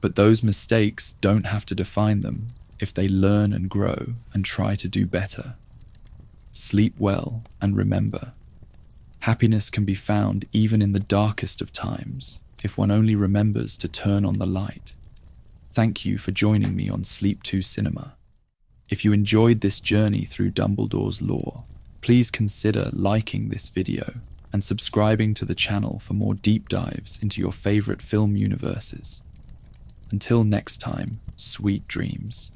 but those mistakes don't have to define them if they learn and grow and try to do better. Sleep well and remember, happiness can be found even in the darkest of times if one only remembers to turn on the light. Thank you for joining me on Sleep 2 Cinema. If you enjoyed this journey through Dumbledore's lore, please consider liking this video and subscribing to the channel for more deep dives into your favorite film universes. Until next time, sweet dreams.